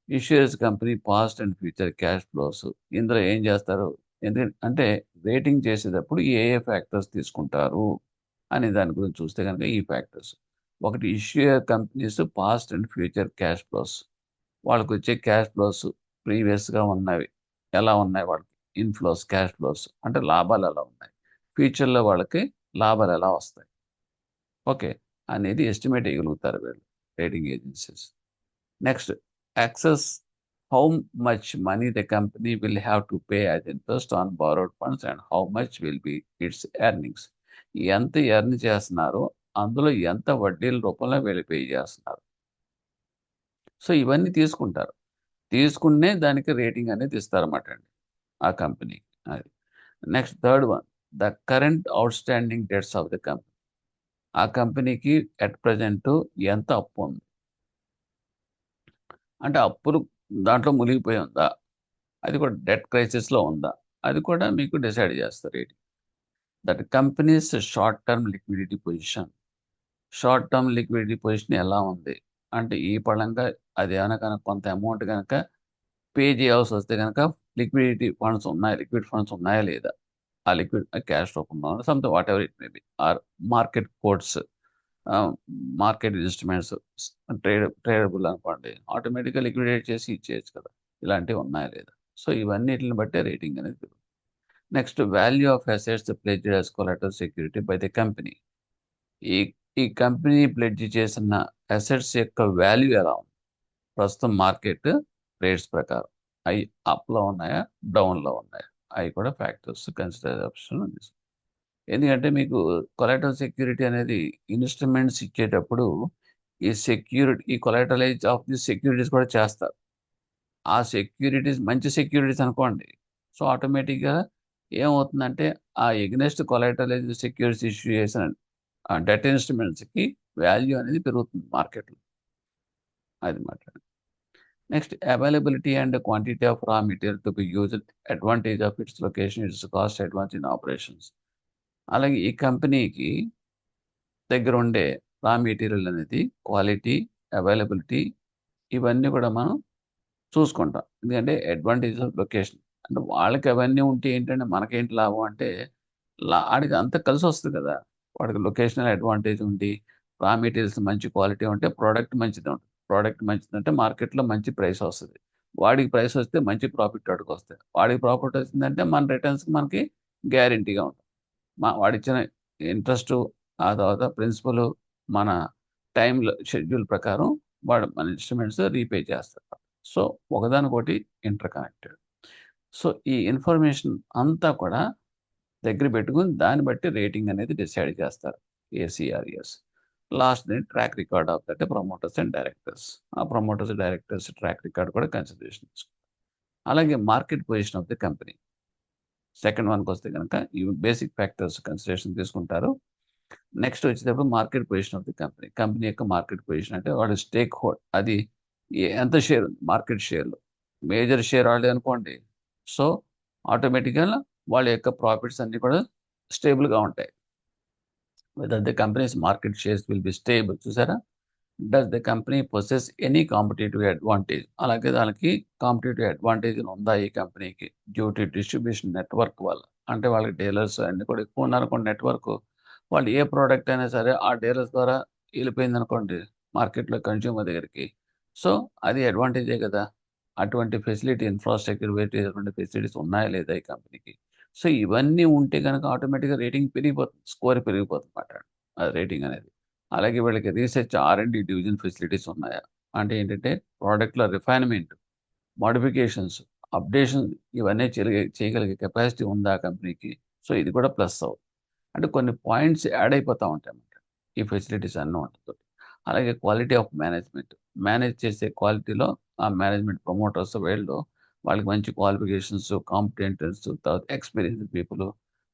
Issuers company past and future cash flows ఇందులో ఏం చేస్తారు? అంటే రేటింగ్ చేసేటప్పుడు ఏ ఫ్యాక్టర్స్ తీసుకుంటారు అనే దాని గురించి చూస్తే గనుక ఈ ఫ్యాక్టర్స్. ఒకటి issuer companies past and future cash flows. వాళ్ళకొచ్చే క్యాష్ ఫ్లోస్ ప్రీవియస్‌గా ఉన్నవి. ఎలా ఉన్నాయి వాళ్ళకి? ఇన్‌ఫ్లోస్, క్యాష్ ఫ్లోస్ అంటే లాభాలు ఎలా ఉన్నాయి? ఫ్యూచర్‌లో వాళ్ళకి లాభాలు ఎలా వస్తాయి? ఓకే. అనేది ఎస్టిమేట్ ఎయగలుగుతారు వీళ్ళు rating agencies. Next access how much money the company will have to pay as interest on borrowed funds and how much will be its earnings. ఎంత ఎర్న్ చేస్తున్నారో, అందులో ఎంత వడ్డీల రూపంలో వీళ్ళు పే చేస్తున్నారు. సో, ఇవన్నీ తీసుకుంటారు. తీసుకునే దానికి రేటింగ్ అనేది ఇస్తారన్నమాట అండి ఆ కంపెనీకి. అది. Next third one the current outstanding debts of the company. ఆ కంపెనీకి అట్ ప్రెజెంట్ ఎంత అప్పు ఉంది? అంటే అప్పులు దాంట్లో మునిగిపోయి ఉందా? అది కూడా డెట్ క్రైసిస్‌లో ఉందా? అది కూడా మీకు డిసైడ్ చేస్తారు rating. That companies short term liquidity position. Short term liquidity position ఎలా ఉంది? అంటే ఈ పళంగా అదేమన్నా గనక కొంత అమౌంట్ గనక పే చేయాల్సొస్తే గనక లిక్విడ్ ఫండ్స్ ఉన్నాయా లేదా? ఆ లిక్విడ్ క్యాష్ రూపంలోనో something whatever it may be or market quotes market instruments tradable అనుకోండి. ఆటోమేటిక్‌గా లిక్విడేట్ చేసి ఇచ్చేయొచ్చు కదా! ఇలాంటివి ఉన్నాయా లేదా? సో, ఇవన్నిటిని బట్టే రేటింగ్ అనేది పెరుగుతుంది. Next value of assets pledged as collateral security by the company. ఈ ఈ కంపెనీ ప్లెడ్జ్ చేసిన అసెట్స్ యొక్క వాల్యూ ఎలా ఉంది? ప్రస్తుతం మార్కెట్ రేట్స్ ప్రకారం. అయి అప్‌లో ఉన్నాయా? డౌన్‌లో ఉన్నాయా? అయి కూడా ఫ్యాక్టర్స్ కన్సిడరేషన్ ఎందుకంటే మీకు కొలాటరల్ సెక్యూరిటీ అనేది ఇన్‌స్ట్రుమెంట్స్ ఇచ్చేటప్పుడు ఈ కొలాటరైజ్ ఆఫ్ ది సెక్యూరిటీస్ కూడా చేస్తారు. ఆ సెక్యూరిటీస్ మంచి సెక్యూరిటీస్ అనుకోండి. సో, ఆటోమేటిక్‌గా ఏమవుతుందంటే ఆ ఎగ్నెస్ట్ కొలాటరైజ్డ్ సెక్యూరిటీస్ ఇష్యూ చేసిన డెట్ ఇన్‌స్ట్రుమెంట్స్‌కి వాల్యూ అనేది పెరుగుతుంది మార్కెట్‌లో. అది మాట. Next availability and quantity of raw material to be used advantage of it's location, it's cost advance in operations. అలాగే ఈ కంపెనీకి దగ్గరుండే రా మెటీరియల్ అనేది క్వాలిటీ, అవైలబిలిటీ ఇవన్నీ కూడా మనం చూసుకుంటాం. ఎందుకంటే అడ్వాంటేజ్ ఆఫ్ లొకేషన్. అంటే వాళ్ళకి అవన్నీ ఉంటే ఏంటంటే మనకేంటి లాభం అంటే ఆడికి అంతా కలిసొస్తది కదా! వాడికి లొకేషనల్ అడ్వాంటేజ్ ఉండి, రా మెటీరియల్స్ మంచి క్వాలిటీ ఉంటే ప్రొడక్ట్ మంచిదే ఉంటది. ప్రొడక్ట్ మంచిదంటే మార్కెట్‌లో మంచి ప్రైస్ వస్తది. వాడికి ప్రైస్ వస్తే మంచి ప్రాఫిట్ వాడికొస్తాయి. వాడికి ప్రాఫిట్ వచ్చిందంటే మన రిటర్న్స్‌కి మనకి గ్యారంటీగా ఉంటుంది. వాడిచ్చిన ఇంట్రెస్ట్, ఆ తర్వాత ప్రిన్సిపల్, మన టైంలో షెడ్యూల్ ప్రకారం వాడు మన ఇన్స్ట్రుమెంట్స్ రీపే చేస్తారు. సో ఒకదానికొకటి ఇంటర్ కనెక్టెడ్. సో ఈ ఇన్ఫర్మేషన్ అంతా కూడా దగ్గర పెట్టుకొని దాన్ని బట్టి రేటింగ్ అనేది డిసైడ్ చేస్తారు ఏసీఆర్ఎస్. లాస్ట్‌ది track record of that promoters and directors. ఆ ప్రమోటర్స్, డైరెక్టర్స్ ట్రాక్ రికార్డ్ కూడా కన్సిడరేషన్ తీసుకుంటారు. అలాగే market position of the company. Second వన్‌కొస్తే గనక ఈ బేసిక్ ఫ్యాక్టర్స్ కన్సిడరేషన్ తీసుకుంటారు. నెక్స్ట్ వచ్చేటప్పుడు market position of the company. Company యొక్క మార్కెట్ పొజిషన్ అంటే వాడి స్టేక్ అది ఎంత షేర్ ఉంది మార్కెట్ షేర్‌లో. మేజర్ షేర్ వాళ్ళదే అనుకోండి. సో ఆటోమేటిక్‌గా వాళ్ళ యొక్క ప్రాఫిట్స్ అన్నీ కూడా స్టేబుల్‌గా ఉంటాయి. Whether the companies market shares will be stable. చూసారా? Does the company possess any competitive advantage? అలాగే దానికి కాంపిటీటివ్ అడ్వాంటేజ్ ఉందా ఈ కంపెనీకి? డ్యూ టు డిస్ట్రిబ్యూషన్ నెట్వర్క్ వల్ల. అంటే వాళ్ళకి డీలర్స్ అన్నీ కూడా ఎక్కువ ఉన్నారనుకోండి నెట్వర్క్. వాళ్ళు ఏ ప్రోడక్ట్ అయినా సరే ఆ డీలర్స్ ద్వారా వెళ్ళిపోయిందనుకోండి మార్కెట్‌లో కన్స్యూమర్ దగ్గరికి. సో అది అడ్వాంటేజే కదా! అటువంటి ఫెసిలిటీ ఇన్‌ఫ్రాస్ట్రక్చర్ అటువంటి ఫెసిలిటీస్ ఉన్నాయా లేదా ఈ కంపెనీకి? సో ఇవన్నీ ఉంటే గనక ఆటోమేటిక్‌గా రేటింగ్ పెరిగిపోతుంది. స్కోర్ పెరిగిపోతుందన్నమాట. ఆ రేటింగ్ అనేది. అలాగే వీళ్ళకి రీసెర్చ్ ఆర్&డి డివిజన్ ఫెసిలిటీస్ ఉన్నాయా? అంటే ఏంటంటే ప్రొడక్ట్‌ల రిఫైన్‌మెంట్, మోడిఫికేషన్స్, అప్డేషన్ ఇవన్నీ చేయగలిగే కెపాసిటీ ఉందా ఆ కంపెనీకి? సో ఇది కూడా ప్లస్ అవుతుంది. అంటే కొన్ని పాయింట్స్ యాడ్ అయిపోతా ఉంటాయన్నమాట. ఈ ఫెసిలిటీస్ అన్నీ ఉండటంతోటి. అలాగే క్వాలిటీ ఆఫ్ మేనేజ్మెంట్. మేనేజ్ చేసే క్వాలిటీలో ఆ మేనేజ్మెంట్ ప్రమోటర్స్ వీళ్ళు వాళ్ళకి మంచి క్వాలిఫికేషన్స్, కాంపిటెంటెన్స్, తర్వాత ఎక్స్‌పీరియన్స్‌డ్ పీపుల్.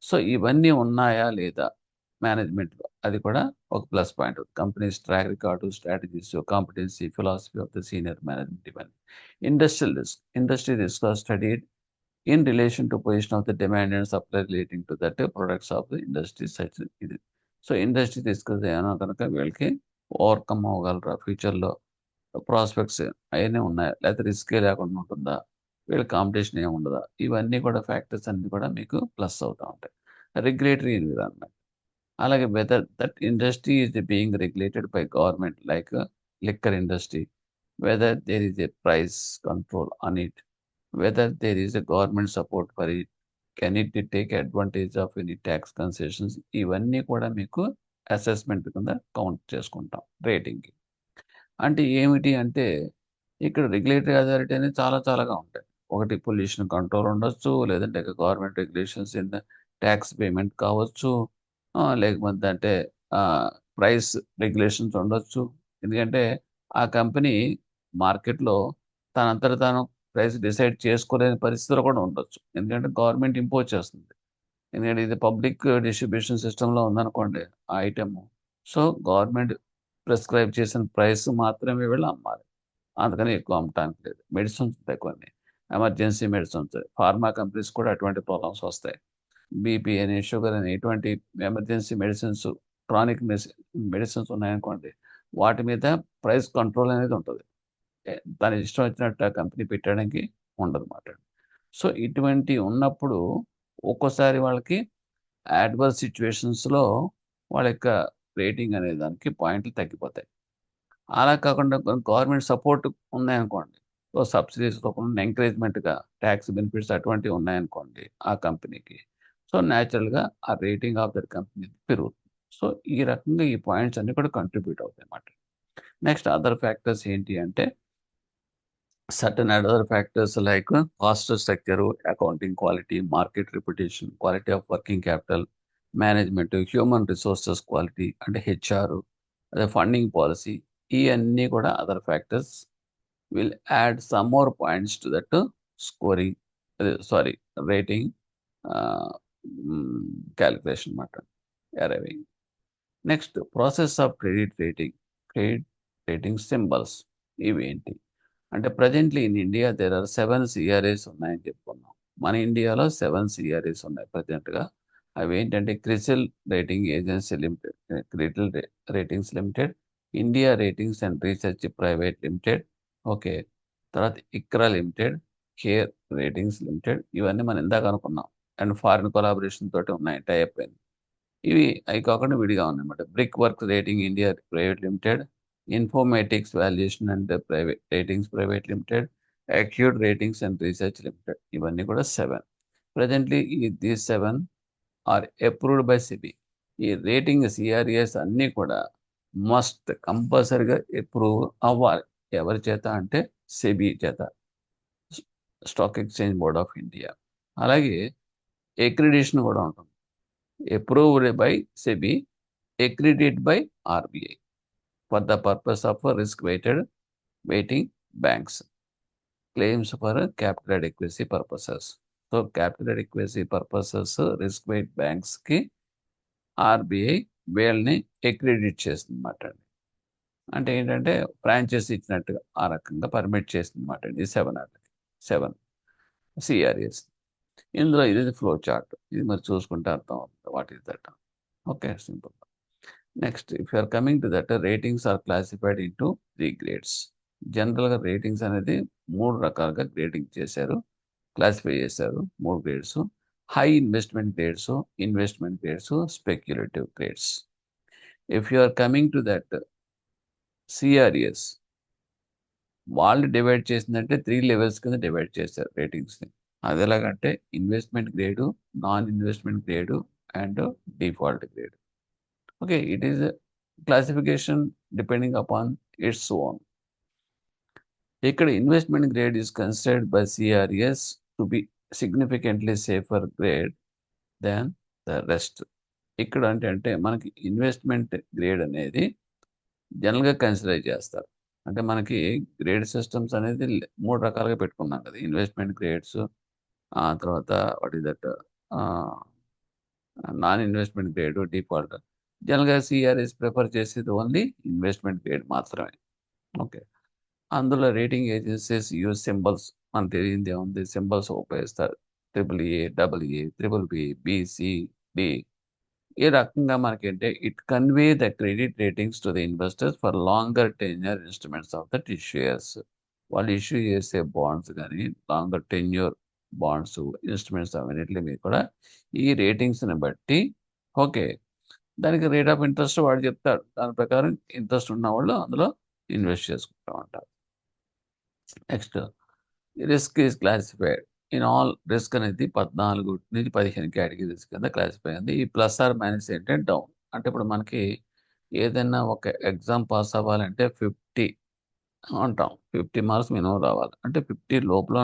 సో ఇవన్నీ ఉన్నాయా లేదా మేనేజ్మెంట్‌లో? అది కూడా ఒక plus point. Companies track record, strategies, competency, philosophy of the senior management ఇవన్నీ. Industrial risk. Industry risk are studied in relation to position of the demand and supply relating to that products of the industry such ఇది. సో industry risk ఏమైనా కనుక వీళ్ళకి overcome అవ్వగలరా ఫ్యూచర్‌లో? Prospects అయన్నీ ఉన్నాయా? లేకపోతే రిస్కే లేకుండా ఉంటుందా? వీళ్ళ కాంపిటీషన్ ఏమి ఉండదా? ఇవన్నీ కూడా ఫ్యాక్టర్స్ అన్నీ కూడా మీకు ప్లస్ అవుతా ఉంటాయి. Regulatory environment. అలాగే whether that industry is being regulated by government like liquor industry. Whether there is a price control on it. Whether there is a government support for it. Can it take advantage of any tax concessions? ఇవన్నీ కూడా మీకు assessment కింద count చేసుకుంటాం రేటింగ్‌కి. అంటే ఏమిటి అంటే, ఇక్కడ regulatory authority అనేది చాలా చాలాగా ఉంటాయి. ఒకటి పొల్యూషన్ కంట్రోల్ ఉండొచ్చు. లేదంటే government regulations in talks payment కావచ్చు. లేకపోతే అంటే ఆహ్, ప్రైస్ రెగ్యులేషన్స్ ఉండొచ్చు. ఎందుకంటే ఆ కంపెనీ మార్కెట్‌లో తనంతట తాను ప్రైస్ డిసైడ్ చేసుకోలేని పరిస్థితిలో కూడా ఉండొచ్చు. ఎందుకంటే గవర్నమెంట్ ఇంపోజ్ చేస్తుంది. ఎందుకంటే ఇది పబ్లిక్ డిస్ట్రిబ్యూషన్ సిస్టమ్‌లో ఉందనుకోండి ఆ ఐటెము. సో, గవర్నమెంట్ ప్రిస్క్రైబ్ చేసిన ప్రైస్ మాత్రమే వీళ్ళు అమ్మాలి. అందుకని ఎక్కువ అమ్మటానికి లేదు. మెడిసిన్స్ ఉంటాయి కొన్ని. Emergency medicines. ఫార్మా కంపెనీస్ కూడా అటువంటి ప్రాబ్లమ్స్ వస్తాయి. బీపీ అని, షుగర్ అని ఇటువంటి ఎమర్జెన్సీ మెడిసిన్స్, క్రానిక్ మెడిసిన్స్ ఉన్నాయనుకోండి. వాటి మీద ప్రైస్ కంట్రోల్ అనేది ఉంటది. తన ఇష్టం వచ్చినట్టు ఆ కంపెనీ పెట్టడానికి ఉండదన్నమాట. సో, ఇటువంటివి ఉన్నప్పుడు ఒక్కోసారి వాళ్ళకి అడ్వర్స్ సిట్యుయేషన్స్‌లో వాళ్ళ యొక్క రేటింగ్ అనే దానికి పాయింట్లు తగ్గిపోతాయి. అలా కాకుండా గవర్నమెంట్ సపోర్ట్ ఉన్నాయనుకోండి. సో, సబ్సిడీస్ రూపంలో ఎంకరేజ్‌మెంట్‌గా టాక్స్ బెనిఫిట్స్ అటువంటివి ఉన్నాయనుకోండి ఆ కంపెనీకి. సో, నేచురల్‌గా ఆ రేటింగ్ ఆఫ్ దట్ కంపెనీ పెరుగుతుంది. సో, ఈ రకంగా ఈ పాయింట్స్ అన్నీ కూడా కంట్రిబ్యూట్ అవుతాయన్నమాట. నెక్స్ట్ అదర్ ఫ్యాక్టర్స్ ఏంటి అంటే certain other factors like cost structure, accounting quality, market reputation, quality of working capital, management, human resources quality, అంటే హెచ్ఆర్, అదే ఫండింగ్ పాలసీ, ఇవన్నీ కూడా other factors will add some more points to that scoring, అదే sorry rating calculation మాట arriving. Next process of credit rating. Credit rating symbols ఇవేంటి అంటే presently in India there are 7 CRAs ఉన్నాయని చెప్పుకున్నాం. మన ఇండియాలో 7 సీఆర్ఏస్ ఉన్నాయి ప్రెజెంట్‌గా. అవేంటంటే క్రిసిల్ రేటింగ్ ఏజెన్సీ లిమిటెడ్, క్రిటిల్ ratings limited, India ratings and research private limited, okay. తర్వాత ICRA limited, care ratings limited ఇవన్నీ మనం ఇందాక అనుకున్నాం. అండ్ ఫారిన్ కొలాబరేషన్ తోటి ఉన్నాయి టై అప్ అయింది. అయి కాకుండా విడిగా ఉన్నాయన్నమాట. Brick Works rating India private limited, Infomerics valuation and private ratings private limited, Acuite ratings and research limited ఇవన్నీ కూడా 7. Presently these 7 are approved by SEBI. ఈ రేటింగ్ సిఆర్ఎస్ అన్నీ కూడా మస్ట్ కంపల్సరిగా అప్రూవ్ అవ్వాలి. ఎవరి చేత అంటే సెబీ చేత, stock exchange board of India. అలాగే అక్రిడిషన్ కూడా ఉంటుంది. Approved by SEBI, accredited by RBI for the purpose of risk weighting banks, claims for capital adequacy purposes. So capital adequacy purposes risk weight బ్యాంక్స్కి RBI వీళ్ళని accredit చేస్తుంది అన్నమాట అండి. అంటే ఏంటంటే ఫ్రాంచైజీ ఇచ్చినట్టుగా ఆ రకంగా పర్మిట్ చేస్తుంది అన్నమాట అండి. 7 సిఆర్ఎస్. ఇందులో ఇది ఫ్లో చార్ట్. ఇది మరి చూసుకుంటే అర్థం అవుతుంది what is that. Okay, simple. Next, if you're coming to that, ratings are classified into 3 grades. జనరల్గా రేటింగ్స్ అనేది 3 రకాలుగా గ్రేడింగ్ చేశారు, క్లాసిఫై చేశారు. 3 grades: high investment grades, investment grades, speculative grades. If you are coming to that CRS, వాళ్ళు divide చేసిందంటే 3 levels కింద divide చేశారు రేటింగ్స్ని. అది ఎలాగంటే investment grade, non investment grade and default grade. Okay, it is classification depending upon its own. ఇక్కడ investment grade is considered by CRs to be significantly safer grade than the rest. ఇక్కడ అంటే మనకి investment grade అనేది జనరల్గా consider చేస్తారు. అంటే మనకి grade systems అనేది 3 రకాలుగా పెట్టుకున్నాం కదా: ఇన్వెస్ట్మెంట్ గ్రేడ్స్, తర్వాత what is that, non investment grade, default. జనరల్గా సిఆర్ఎస్ ప్రిఫర్ చేసేది ఓన్లీ ఇన్వెస్ట్మెంట్ గ్రేడ్ మాత్రమే. ఓకే, అందులో రేటింగ్ ఏజెన్సీస్ యూజ్ సింబల్స్. మనకు తెలియంది ఏముంది, సింబల్స్ ఉపయోగిస్తారు. AAA, AA, BBB, BC, D. ఈ రకంగా మనకేంటే it convey the credit ratings to the investors for longer tenure instruments of that issuers. వాళ్ళు ఇష్యూ చేసే బాండ్స్ కానీ లాంగర్ టెన్యూర్ బాండ్స్, ఇన్స్ట్రుమెంట్స్ అవన్నిటి మీద కూడా ఈ రేటింగ్స్ని బట్టి ఓకే దానికి రేట్ ఆఫ్ ఇంట్రెస్ట్ వాడు చెప్తాడు. దాని ప్రకారం ఇంట్రెస్ట్ ఉన్న వాళ్ళు అందులో ఇన్వెస్ట్ చేసుకుంటూ ఉంటారు. Next, risk is classified in all. Risk అనేది 14 నుంచి 15 కేటగిరీస్ కింద క్లాసిఫై అయింది. ఈ ప్లస్ ఆర్ మైనస్ ఏంటంటే డౌన్. అంటే ఇప్పుడు మనకి ఏదైనా ఒక ఎగ్జామ్ పాస్ అవ్వాలంటే 50 అంటాం, 50 మార్క్స్ మినిమం రావాలి. అంటే 50 లోపల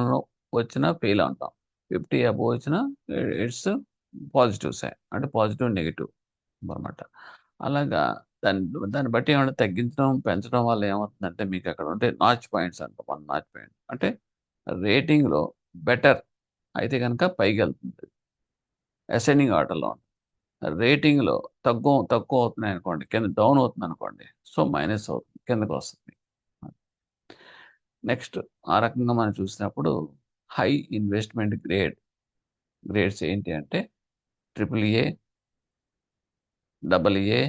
వచ్చినా ఫెయిల్ అంటాం, 50 అబోవ్ వచ్చినా ఇట్స్ పాజిటివ్ సైన్, అంటే పాజిటివ్ నెగిటివ్ అనమాట. అలాగా దాన్ని దాన్ని బట్టి ఏమైనా తగ్గించడం పెంచడం వల్ల ఏమవుతుందంటే మీకు అక్కడ ఉంటే నాచ్ పాయింట్స్ అంటాం. 1 నాచ్ పాయింట్ అంటే రేటింగ్లో బెటర్ అయితే కనుక పైకి వెళ్తుంది, అసెండింగ్ ఆర్డర్లో ఉంటుంది. రేటింగ్లో తక్కువ అవుతున్నాయి అనుకోండి, కింద డౌన్ అవుతుంది అనుకోండి, సో మైనస్ అవుతుంది, కిందకు వస్తుంది. నెక్స్ట్, ఆ రకంగా మనం చూసినప్పుడు హై ఇన్వెస్ట్మెంట్ గ్రేడ్స్ ఏంటి అంటే AAA, AA,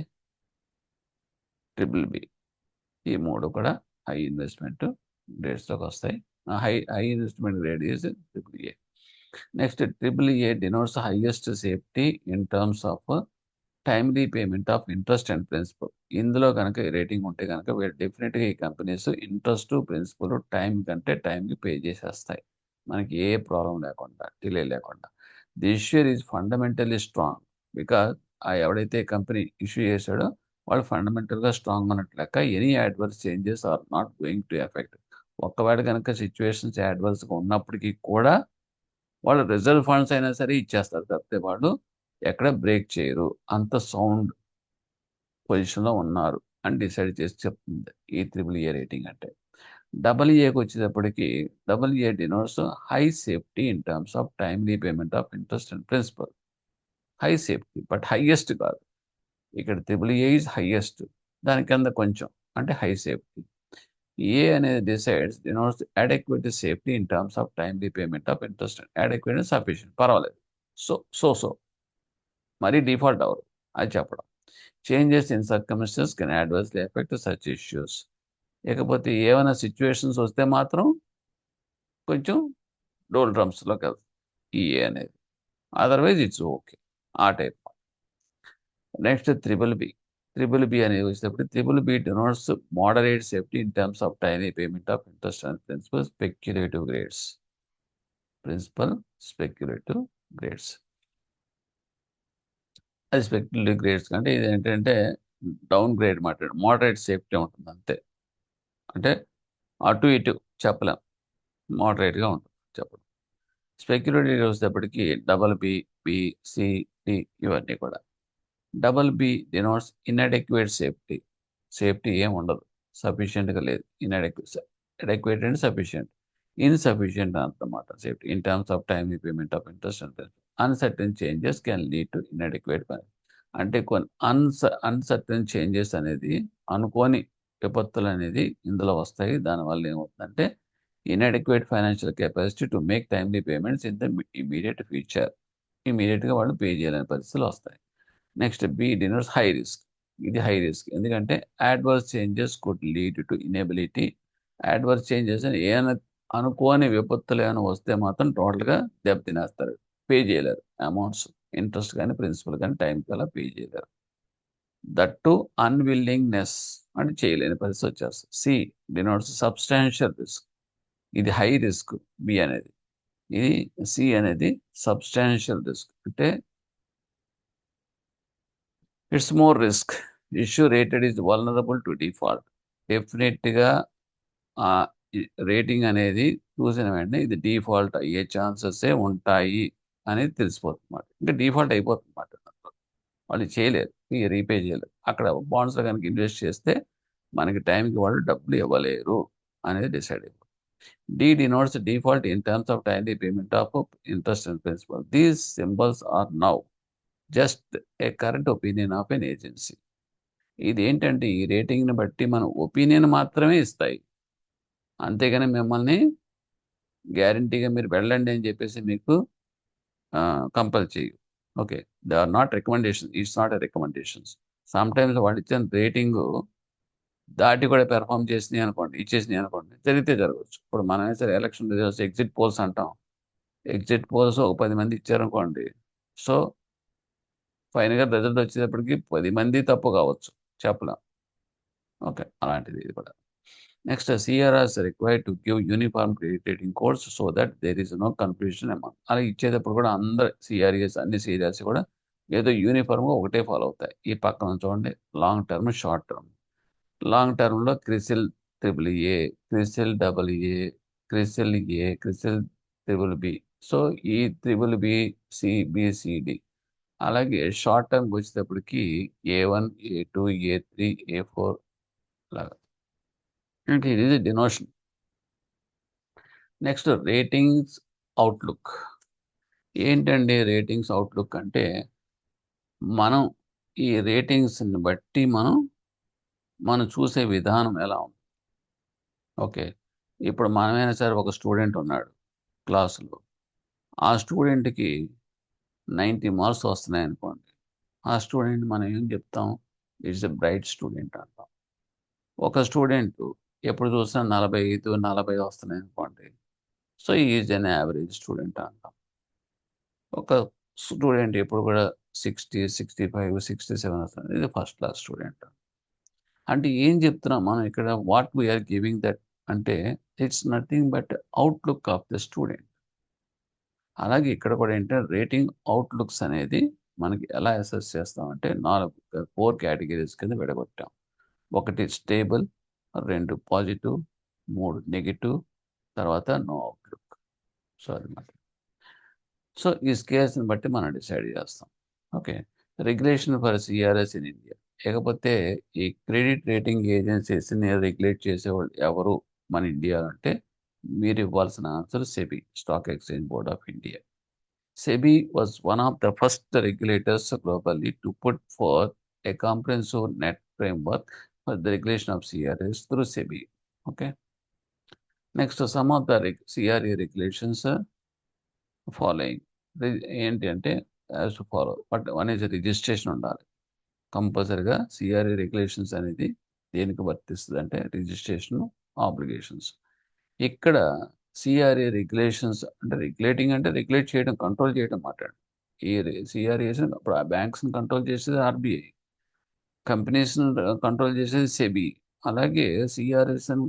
BBB. ఈ 3 కూడా హై ఇన్వెస్ట్మెంట్ గ్రేడ్స్లోకి వస్తాయి. High investment grade is AAA. Next, AAA denotes highest safety in terms of timely payment of interest and principal. ఇందులో కనుక రేటింగ్ ఉంటే కనుక డెఫినెట్గా ఈ కంపెనీస్ ఇంట్రెస్ట్, ప్రిన్సిపల్ టైంకి పే చేసేస్తాయి, మనకి ఏ ప్రాబ్లం లేకుండా, డిలే లేకుండా. The issuer is fundamentally strong because ఎవడైతే కంపెనీ ఇష్యూ చేశాడో వాళ్ళు ఫండమెంటల్గా స్ట్రాంగ్ అన్నట్టు లెక్క. Any adverse changes are not going to effect. ఒక్కవేళ కనుక సిచ్యువేషన్స్ యాడ్వర్స్గా ఉన్నప్పటికీ కూడా వాళ్ళు రిజర్వ్ ఫండ్స్ అయినా సరే ఇచ్చేస్తారు తప్పితే వాళ్ళు ఎక్కడ బ్రేక్ చేయరు, అంత సౌండ్ పొజిషన్లో ఉన్నారు అని డిసైడ్ చేసి చెప్తుంది ఈ AAA రేటింగ్. అంటే AA వచ్చేటప్పటికి AA denotes high safety in terms of timely payment of interest and principal. High safety but highest కాదు. ఇక్కడ AAA ఈజ్ హైయెస్ట్, దాని కింద కొంచెం అంటే హై సేఫ్టీ. ఏ అనేది denotes adequate safety in terms of timely payment of interest. Adequate sufficient, పర్వాలేదు, so మరీ default అవరు అది చెప్పడం. Changes in circumstances can adversely effect such issues. ఇకపోతే ఏమైనా సిచ్యువేషన్స్ వస్తే మాత్రం కొంచెం డోల్ డ్రమ్స్లోకి వెళ్తుంది ఈ ఏ అనేది, అదర్వైజ్ ఇట్స్ ఓకే ఆ టైప్. నెక్స్ట్, BBB అనేది వచ్చేటప్పుడు BBB denotes moderate safety in terms of timely payment of interest and principal speculative grades. అది స్పెక్యులేటివ్ గ్రేడ్స్ కంటే ఇది ఏంటంటే డౌన్ గ్రేడ్ మాట, మోడరేట్ సేఫ్టీ ఉంటుంది అంతే. అంటే అటు ఇటు చెప్పలేం, మోడరేట్గా ఉంటుంది చెప్పడం. స్పెక్యులేటివ్ వచ్చేటప్పటికి double B, B, C, D ఇవన్నీ కూడా. Double B denotes inadequate safety. Safety ఏం ఉండదు, సఫిషియెంట్గా లేదు. Adequate and sufficient. ఇన్సఫిషియెంట్ అన్నమాట safety in terms of time payment of interest and uncertain changes can lead to inadequate. అంటే కొన్ని అన్సర్టన్ చేంజెస్ అనేది, అనుకోని విపత్తులు అనేది ఇందులో వస్తాయి. దానివల్ల ఏమవుతుందంటే inadequate financial capacity to make timely payments in the immediate future. ఇమీడియట్గా వాళ్ళు పే చేయలేని పరిస్థితులు వస్తాయి. Next B denotes high risk. ఇది హై రిస్క్ ఎందుకంటే adverse changes could lead to inability. Adverse changes ఏమైనా అనుకోని విపత్తులు ఏమైనా వస్తే మాత్రం టోటల్గా దెబ్బతినేస్తారు, పే చేయలేరు అమౌంట్స్, ఇంట్రెస్ట్ కానీ ప్రిన్సిపల్ కానీ టైంకి అలా పే చేయలేరు. దట్ టు అన్విల్లింగ్నెస్, అంటే చేయలేని పరిస్థితి వచ్చేస్తుంది. C denotes substantial risk. ఇది హై రిస్క్ బి అనేది. ఇది సి అనేది సబ్స్టాన్షియల్ రిస్క్. అంటే it's more risk. Issue rated is vulnerable to default. డెఫినెట్గా ఆ రేటింగ్ అనేది చూసిన వెంటనే ఇది డిఫాల్ట్ అయ్యే ఛాన్సెసే ఉంటాయి అనేది తెలిసిపోతుంది అన్నమాట. ఇంకా డిఫాల్ట్ అయిపోతుంది అన్నమాట. వాళ్ళు చేయలేరు, రీపే చేయలేరు. అక్కడ బాండ్స్లో కనుక ఇన్వెస్ట్ చేస్తే మనకి టైంకి వాళ్ళు డబ్బులు ఇవ్వలేరు అనేది డిసైడ్ అయిపోతుంది. D denotes default in terms of timely payment of interest and principal. These symbols are now just a current opinion of an agency. ఇది ఏంటంటే ఈ రేటింగ్ని బట్టి మన ఒపీనియన్ మాత్రమే ఇస్తాయి, అంతేగాని మిమ్మల్ని గ్యారంటీగా మీరు వెళ్ళండి అని చెప్పేసి మీకు కంపల్ చేయు. Okay, they are not recommendation, it's not a recommendations. Sometimes వాళ్ళు ఇచ్చిన రేటింగు దాటి కూడా పెర్ఫామ్ చేసినాయి అనుకోండి, ఇచ్చేసినాయి అనుకోండి, జరిగితే జరగవచ్చు. ఇప్పుడు మనమే సరే ఎలక్షన్ రిజల్ట్స్ ఎగ్జిట్ పోల్స్ అంటాం. ఎగ్జిట్ పోల్స్ ఒక 10 మంది ఇచ్చారనుకోండి, సో ఫైనల్గా రిజల్ట్ వచ్చేటప్పటికి 10 మంది తప్పు కావచ్చు, చెప్పలేం. ఓకే, అలాంటిది ఇది కూడా. Next CRRs required to give uniform credit rating codes so that there is no confusion amount. అలా ఇచ్చేటప్పుడు కూడా అందరు సిఆర్ఎస్ అన్ని సిఆర్ఎస్ కూడా ఏదో యూనిఫామ్గా ఒకటే ఫాలో అవుతాయి. ఈ పక్కన చూడండి, long term, short term. Long టర్మ్లో CRISIL triple A, CRISIL double A, CRISIL A, CRISIL triple B. So ఈ ట్రిపుల్ బి, సిబిసిడి. అలాగే షార్ట్ టర్మ్కి వచ్చేటప్పటికి A1, A2, A3, A4 లాగా. అంటే ఇది డినోషన్. Next ratings outlook. ఏంటండి రేటింగ్స్ అవుట్లుక్ అంటే, మనం ఈ రేటింగ్స్ని బట్టి మనం చూసే విధానం ఎలా ఉంది. ఓకే, ఇప్పుడు మనమైనా సరే ఒక స్టూడెంట్ ఉన్నాడు క్లాసులో, ఆ స్టూడెంట్కి 90 మార్క్స్ వస్తున్నాయి అనుకోండి, ఆ స్టూడెంట్ మనం ఏం చెప్తాం, ఇట్స్ ఎ బ్రైట్ స్టూడెంట్ అంటాం. ఒక స్టూడెంట్ ఎప్పుడు చూసినా 45, 40 వస్తున్నాయి అనుకోండి, so is an average student అంటాం. ఒక స్టూడెంట్ ఎప్పుడు కూడా 60, 65, 67 వస్తుంది, ఇది ఫస్ట్ క్లాస్ స్టూడెంట్. అంటే ఏం చెప్తున్నాం మనం ఇక్కడ, వాట్ వీఆర్ గివింగ్ దట్ అంటే it's nothing but outlook of the student. అలాగే ఇక్కడ కూడా ఏంటంటే రేటింగ్ అవుట్లుక్స్ అనేది మనకి ఎలా అసెస్ చేస్తామంటే 4 కేటగిరీస్ కింద విడగొట్టాం. 1 స్టేబుల్, 2 పాజిటివ్, 3 నెగిటివ్, తర్వాత నో అవుట్లుక్. సో అన్నమాట. సో ఈ స్కేల్స్ని బట్టి మనం డిసైడ్ చేస్తాం. Okay, regulation for CRS in India. లేకపోతే ఈ క్రెడిట్ రేటింగ్ ఏజెన్సీస్ని రెగ్యులేట్ చేసేవాళ్ళు ఎవరు మన ఇండియా అంటే, మీరు ఇవ్వాల్సిన answer SEBI, stock exchange board of India. SEBI was one of the first regulators globally to put forth a comprehensive net framework for the regulation of CRAs through SEBI. Okay. Next, some of the CRA regulations are following. ఏంటి అంటే as to follow. But one is registration ఉండాలి కంపల్సరీగా. CRA regulations అనేది దేనికి వర్తిస్తుంది అంటే registration obligations. ఇక్కడ CRA regulations అంటే రెగ్యులేటింగ్ అంటే రెగ్యులేట్ చేయడం, కంట్రోల్ చేయడం మాట్లాడు. ఈ సిఆర్ఏస్ ఇప్పుడు ఆ బ్యాంక్స్ని కంట్రోల్ చేసేది ఆర్బీఐ, కంపెనీస్ని కంట్రోల్ చేసేది సెబీ. అలాగే సిఆర్ఎస్ని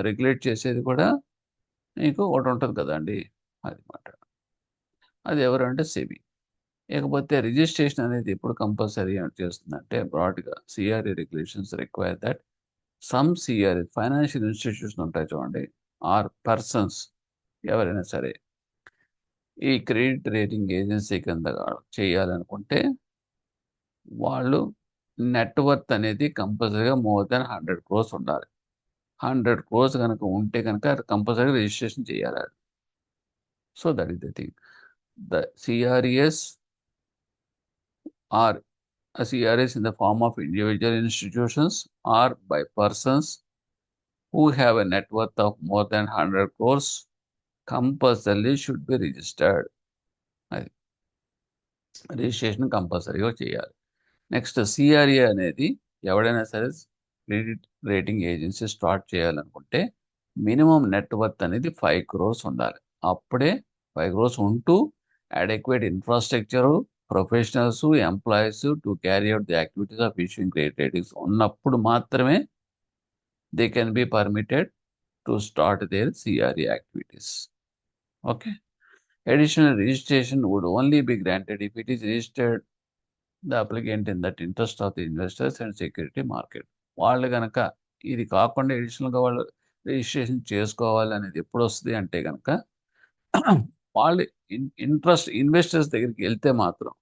రెగ్యులేట్ చేసేది కూడా మీకు ఒకటి ఉంటుంది కదండి, అది మాట. అది ఎవరంటే సెబీ. ఇకపోతే రిజిస్ట్రేషన్ అనేది ఎప్పుడు కంపల్సరీ చేస్తుందంటే బ్రాడ్గా CRA regulations require that some CRA financial institution ఉంటాయి చూడండి, ఆర్ పర్సన్స్ ఎవరైనా సరే ఈ క్రెడిట్ రేటింగ్ ఏజెన్సీ కింద చేయాలనుకుంటే వాళ్ళు నెట్వర్త్ అనేది కంపల్సరీగా మోర్ దెన్ 100 crores ఉండాలి. 100 crores కనుక ఉంటే కనుక అది కంపల్సరీగా రిజిస్ట్రేషన్ చేయాలి. So that is the thing. The CRS or CRS in the form of individual institutions or by persons who have a net worth of more than 100 crores compulsorily should be registered. అది registration కంపల్సరీగా చేయాలి. Next CRA అనేది ఎవడైనా సరే credit rating agency start చేయాలనుకుంటే minimum net worth అనేది 5 crores ఉండాలి. అప్పుడే 5 crores ఉంటూ adequate infrastructure, professionals, employees to carry out the activities of issuing credit ratings ఉన్నప్పుడు మాత్రమే they can be permitted to start their CRA activities. Okay. Additional registration would only be granted if it is registered the applicant in that interest of the investors and security market. వాళ్ళు కనుక ఇది కాకుండా అడిషనల్గా వాళ్ళు registration చేసుకోవాలి అనేది ఎప్పుడు వస్తుంది అంటే కనుక వాళ్ళు ఇంట్రెస్ట్ ఇన్వెస్టర్స్ దగ్గరికి వెళ్తే మాత్రం,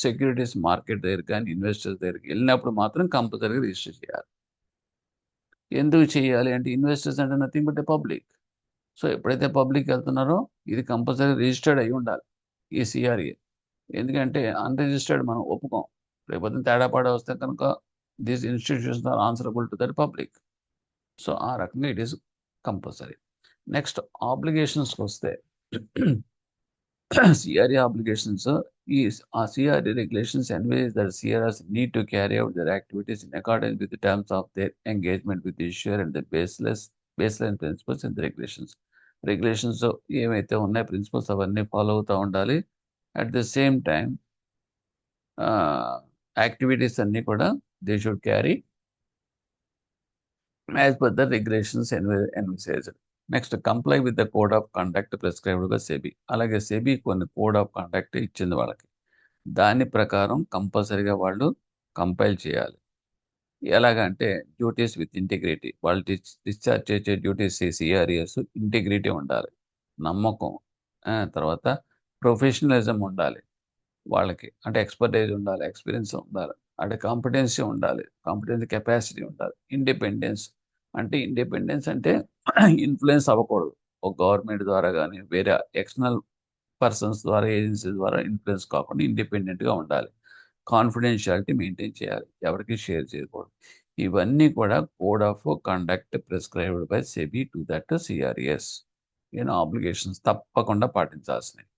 సెక్యూరిటీస్ మార్కెట్ దగ్గర కానీ ఇన్వెస్టర్స్ దగ్గరికి వెళ్ళినప్పుడు మాత్రం కంపల్సరీగా రిజిస్టర్ చేయాలి. ఎందుకు చేయాలి అంటే ఇన్వెస్టర్స్ అంటే nothing but A public. So ఎప్పుడైతే పబ్లిక్ వెళ్తున్నారో ఇది కంపల్సరీ రిజిస్టర్డ్ అయి ఉండాలి ఈ సిఆర్ఏ. ఎందుకంటే అన్రిజిస్టర్డ్ మనం ఒప్పుకోం. రేపొద్దున తేడా పాడా వస్తే కనుక these institutions are answerable to that public. So ఆ రకంగా ఇట్ ఈస్ కంపల్సరీ. నెక్స్ట్ ఆబ్లిగేషన్స్కి వస్తే సిఆర్ఏ ఆబ్లిగేషన్స్, ఆ CRA regulations envisage that CRs need to carry out their activities in accordance with the terms of their engagement with issuer and the baseline principles and regulations ఏమైతే ఉన్నాయో principles అవన్నీ follow అవుతూ ఉండాలి. At the same time activities అన్నీ కూడా they should carry as per the regulations envisaged. Next comply with the code of conduct prescribed by SEBI. అలాగే SEBI కొన్ని code of conduct ఇచ్చింది వాళ్ళకి, దాని ప్రకారం కంపల్సరీగా వాళ్ళు కంపైల్ చేయాలి. ఎలాగంటే డ్యూటీస్ విత్ ఇంటిగ్రిటీ, వాళ్ళు డిశ్చార్జ్ చేసే డ్యూటీస్ సిఆర్ఎస్ ఇంటిగ్రిటీ ఉండాలి, నమ్మకం, తర్వాత ప్రొఫెషనలిజం ఉండాలి వాళ్ళకి, అంటే ఎక్స్పర్టైజ్ ఉండాలి, ఎక్స్పీరియన్స్ ఉండాలి, అంటే కాంపిటెన్సీ ఉండాలి, కాంపిటెన్సీ కెపాసిటీ ఉండాలి. ఇండిపెండెన్స్ అంటే ఇన్ఫ్లుయెన్స్ అవ్వకూడదు. ఒక గవర్నమెంట్ ద్వారా కానీ వేరే ఎక్స్టర్నల్ పర్సన్స్ ద్వారా, ఏజెన్సీ ద్వారా ఇన్ఫ్లుయెన్స్ కాకుండా ఇండిపెండెంట్గా ఉండాలి. కాన్ఫిడెన్షియాలిటీ మెయింటైన్ చేయాలి, ఎవరికి షేర్ చేయకూడదు. ఇవన్నీ కూడా code of conduct prescribed by SEBI to that CRS. Obligations తప్పకుండా పాటించాల్సినవి.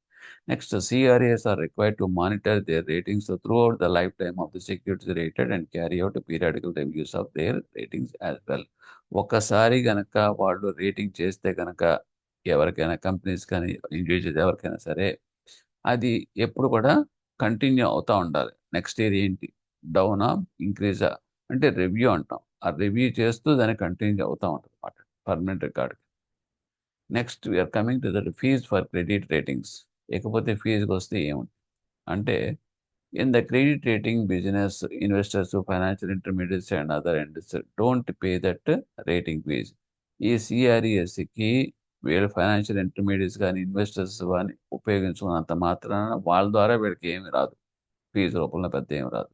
Next, CRAs are required to monitor their ratings throughout the lifetime of the securities rated and carry out periodical reviews of their ratings as well. ఒక్కసారి గనక వాళ్ళు rating చేస్తే కనుక ఎవరికైనా, companies కానీ individuals ఎవరికైనా సరే, అది ఎప్పుడు కూడా కంటిన్యూ అవుతూ ఉండాలి. నెక్స్ట్ ఇయర్ ఏంటి, డౌనా, ఇంక్రీజా అంటే రివ్యూ అంటాం. ఆ రివ్యూ చేస్తూ దాన్ని కంటిన్యూ అవుతూ ఉంటుంది అన్నమాట, permanent record. Next we are coming to that fees for credit ratings. ఇకపోతే ఫీజుకి వస్తే ఏముంది అంటే, in the credit rating business, investors, financial intermediates and other lenders don't pay that rating fees. ఈ సిఆర్ఈఎస్కి వీళ్ళు ఫైనాన్షియల్ ఇంటర్మీడియట్స్ కానీ ఇన్వెస్టర్స్ కానీ ఉపయోగించుకున్నంత మాత్రాన వాళ్ళ ద్వారా వీళ్ళకి ఏమి రాదు, ఫీజు రూపంలో పెద్ద ఏమి రాదు.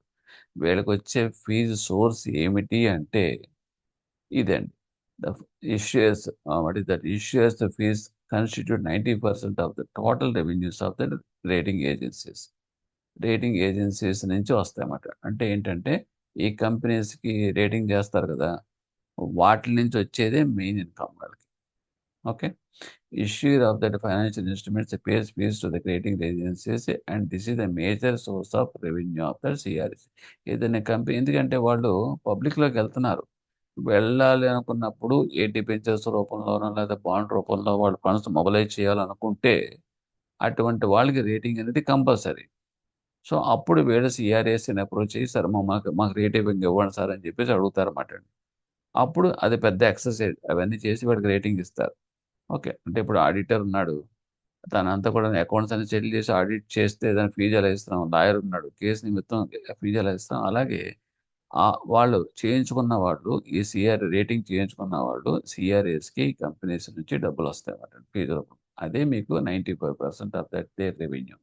వీళ్ళకి వచ్చే ఫీజు సోర్స్ ఏమిటి అంటే ఇదండి. The issuers, what is that? Issuers the fees constitute 90% of the total revenues of the rating agencies. Rating agencies నుంచి వస్తాయన్నమాట. అంటే ఏంటంటే ఈ కంపెనీస్కి రేటింగ్ చేస్తారు కదా, వాటి నుంచి వచ్చేదే మెయిన్ ఇన్కమ్ వాళ్ళకి. Okay. Issuer of that financial instruments pays fees to the rating agencies and this is the major source of revenue of the CRS. ఏదైనా కంపెనీ, ఎందుకంటే వాళ్ళు పబ్లిక్లోకి వెళ్తున్నారు, వెళ్ళాలి అనుకున్నప్పుడు ఏ డిబెంచర్స్ రూపంలోనో లేదా బాండ్ రూపంలో వాళ్ళు ఫండ్స్ మొబిలైజ్ చేయాలనుకుంటే అటువంటి వాళ్ళకి రేటింగ్ అనేది కంపల్సరీ. సో అప్పుడు వీళ్ళు సిఆర్ఎస్ని అప్రోచ్ అయ్యి, సార్ మాకు రేటింగ్ ఇవ్వండి సార్ అని చెప్పేసి అడుగుతారన్నమాట. అప్పుడు అది పెద్ద ఎక్సర్సైజ్, అవన్నీ చేసి వాడికి రేటింగ్ ఇస్తారు. ఓకే. అంటే ఇప్పుడు ఆడిటర్ ఉన్నాడు, తనంతా కూడా అకౌంట్స్ అన్ని సెటిల్ చేసి ఆడిట్ చేస్తే ఏదైనా ఫీజు ఎలా ఇస్తాం, లాయర్ ఉన్నాడు కేసు నిమిత్తం ఫీజు ఎలా ఇస్తాం, అలాగే వాళ్ళు చేయించుకున్న వాళ్ళు ఈ సిఆర్ రేటింగ్ చేయించుకున్న వాళ్ళు సిఆర్ఏస్కి కంపెనీస్ నుంచి డబ్బులు వస్తాయి అన్నమాట ఫీజు రూపంలో. అదే మీకు 95% ఆఫ్ దట్ దే రెవెన్యూ.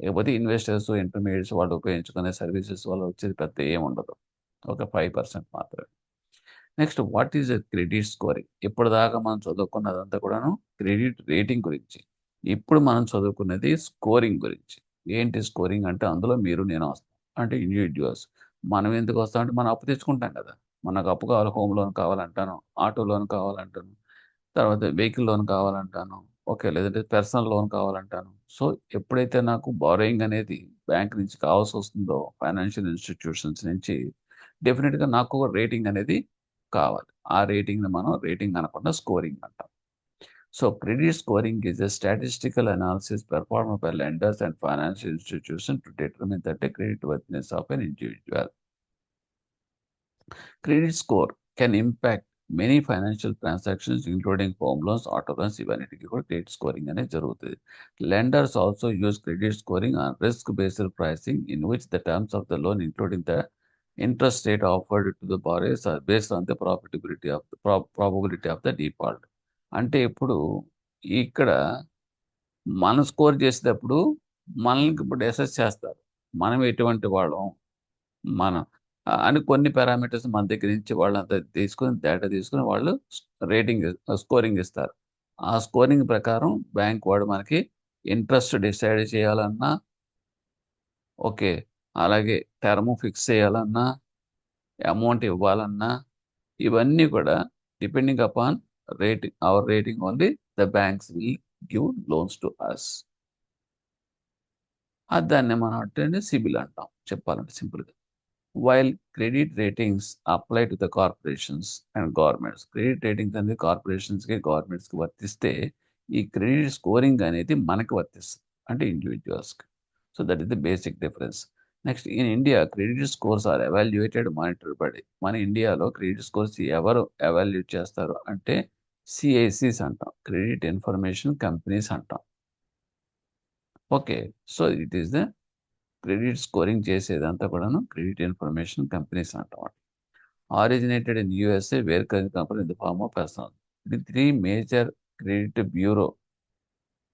లేకపోతే ఇన్వెస్టర్స్ ఇంటర్మీడియట్స్ వాళ్ళు ఉపయోగించుకునే సర్వీసెస్ వల్ల వచ్చేది పెద్ద ఏమి ఉండదు, ఒక 5% మాత్రమే. Next what is a credit scoring? ఇప్పటిదాకా మనం చదువుకున్నదంతా కూడాను క్రెడిట్ రేటింగ్ గురించి. ఇప్పుడు మనం చదువుకున్నది స్కోరింగ్ గురించి. ఏంటి స్కోరింగ్ అంటే అందులో మీరు నేను వస్తాం, అంటే ఇండివిజువల్స్. మనం ఎందుకు వస్తాం అంటే మనం అప్పు తెచ్చుకుంటాం కదా. మనకు అప్పు కావాలి, హోమ్ లోన్ కావాలంటాను, ఆటో లోన్ కావాలంటాను, తర్వాత వెహికల్ లోన్ కావాలంటాను, ఓకే, లేదంటే పర్సనల్ లోన్ కావాలంటాను. సో ఎప్పుడైతే నాకు బారోయింగ్ అనేది బ్యాంక్ నుంచి కావాల్సి వస్తుందో, ఫైనాన్షియల్ ఇన్స్టిట్యూషన్స్ నుంచి, డెఫినెట్గా నాకు ఒక రేటింగ్ అనేది కావాలి. ఆ రేటింగ్ని మనం రేటింగ్ అనకుండా స్కోరింగ్ అంటాం. So credit scoring is a statistical analysis performed by lenders and financial institutions to determine the credit worthiness of an individual. Credit score can impact many financial transactions, including home loans, auto loans, ఇవన్నిటికీ కూడా credit scoring అనేది జరుగుతుంది. Lenders also use credit scoring on risk-based pricing, in which the terms of the loan, including the interest rate offered to the borrowers, are based on the probability of the default. అంటే ఇప్పుడు ఇక్కడ మనం score చేసేటప్పుడు మనల్ని ఇప్పుడు assess చేస్తారు. మనం ఎటువంటి వాళ్ళం, మనం అని కొన్ని పారామీటర్స్ మన దగ్గర నుంచి వాళ్ళంతా తీసుకొని డేటా తీసుకొని వాళ్ళు రేటింగ్ స్కోరింగ్ ఇస్తారు. ఆ స్కోరింగ్ ప్రకారం బ్యాంక్ వాడు మనకి ఇంట్రెస్ట్ డిసైడ్ చేయాలన్నా, ఓకే, అలాగే టర్మ్ ఫిక్స్ చేయాలన్నా, అమౌంట్ ఇవ్వాలన్నా, ఇవన్నీ కూడా depending upon rating, our rating only the banks will give loans to us. దాన్ని మనం అంటే సిబిల్ అంటాం చెప్పాలంటే సింపుల్గా. While credit ratings apply to the corporations and governments. Credit ratings అనేది కార్పొరేషన్స్కి గవర్నమెంట్స్కి వర్తిస్తే, ఈ క్రెడిట్ స్కోరింగ్ అనేది మనకి వర్తిస్తుంది, అంటే ఇండివిజువల్స్కి. So that is the basic difference. Next in India credit scores are evaluated monitored by. మన ఇండియాలో క్రెడిట్ స్కోర్స్ ఎవరు ఎవాల్యుయేట్ చేస్తారు అంటే సిఐసిస్ అంటాం, క్రెడిట్ ఇన్ఫర్మేషన్ కంపెనీస్ అంటాం. Okay, so it is the credit scoring చేసేదంతా కూడాను క్రెడిట్ ఇన్ఫర్మేషన్ కంపెనీస్ అంటాం. Originated in USA, where company in the form of personal. ఇది 3 major credit bureau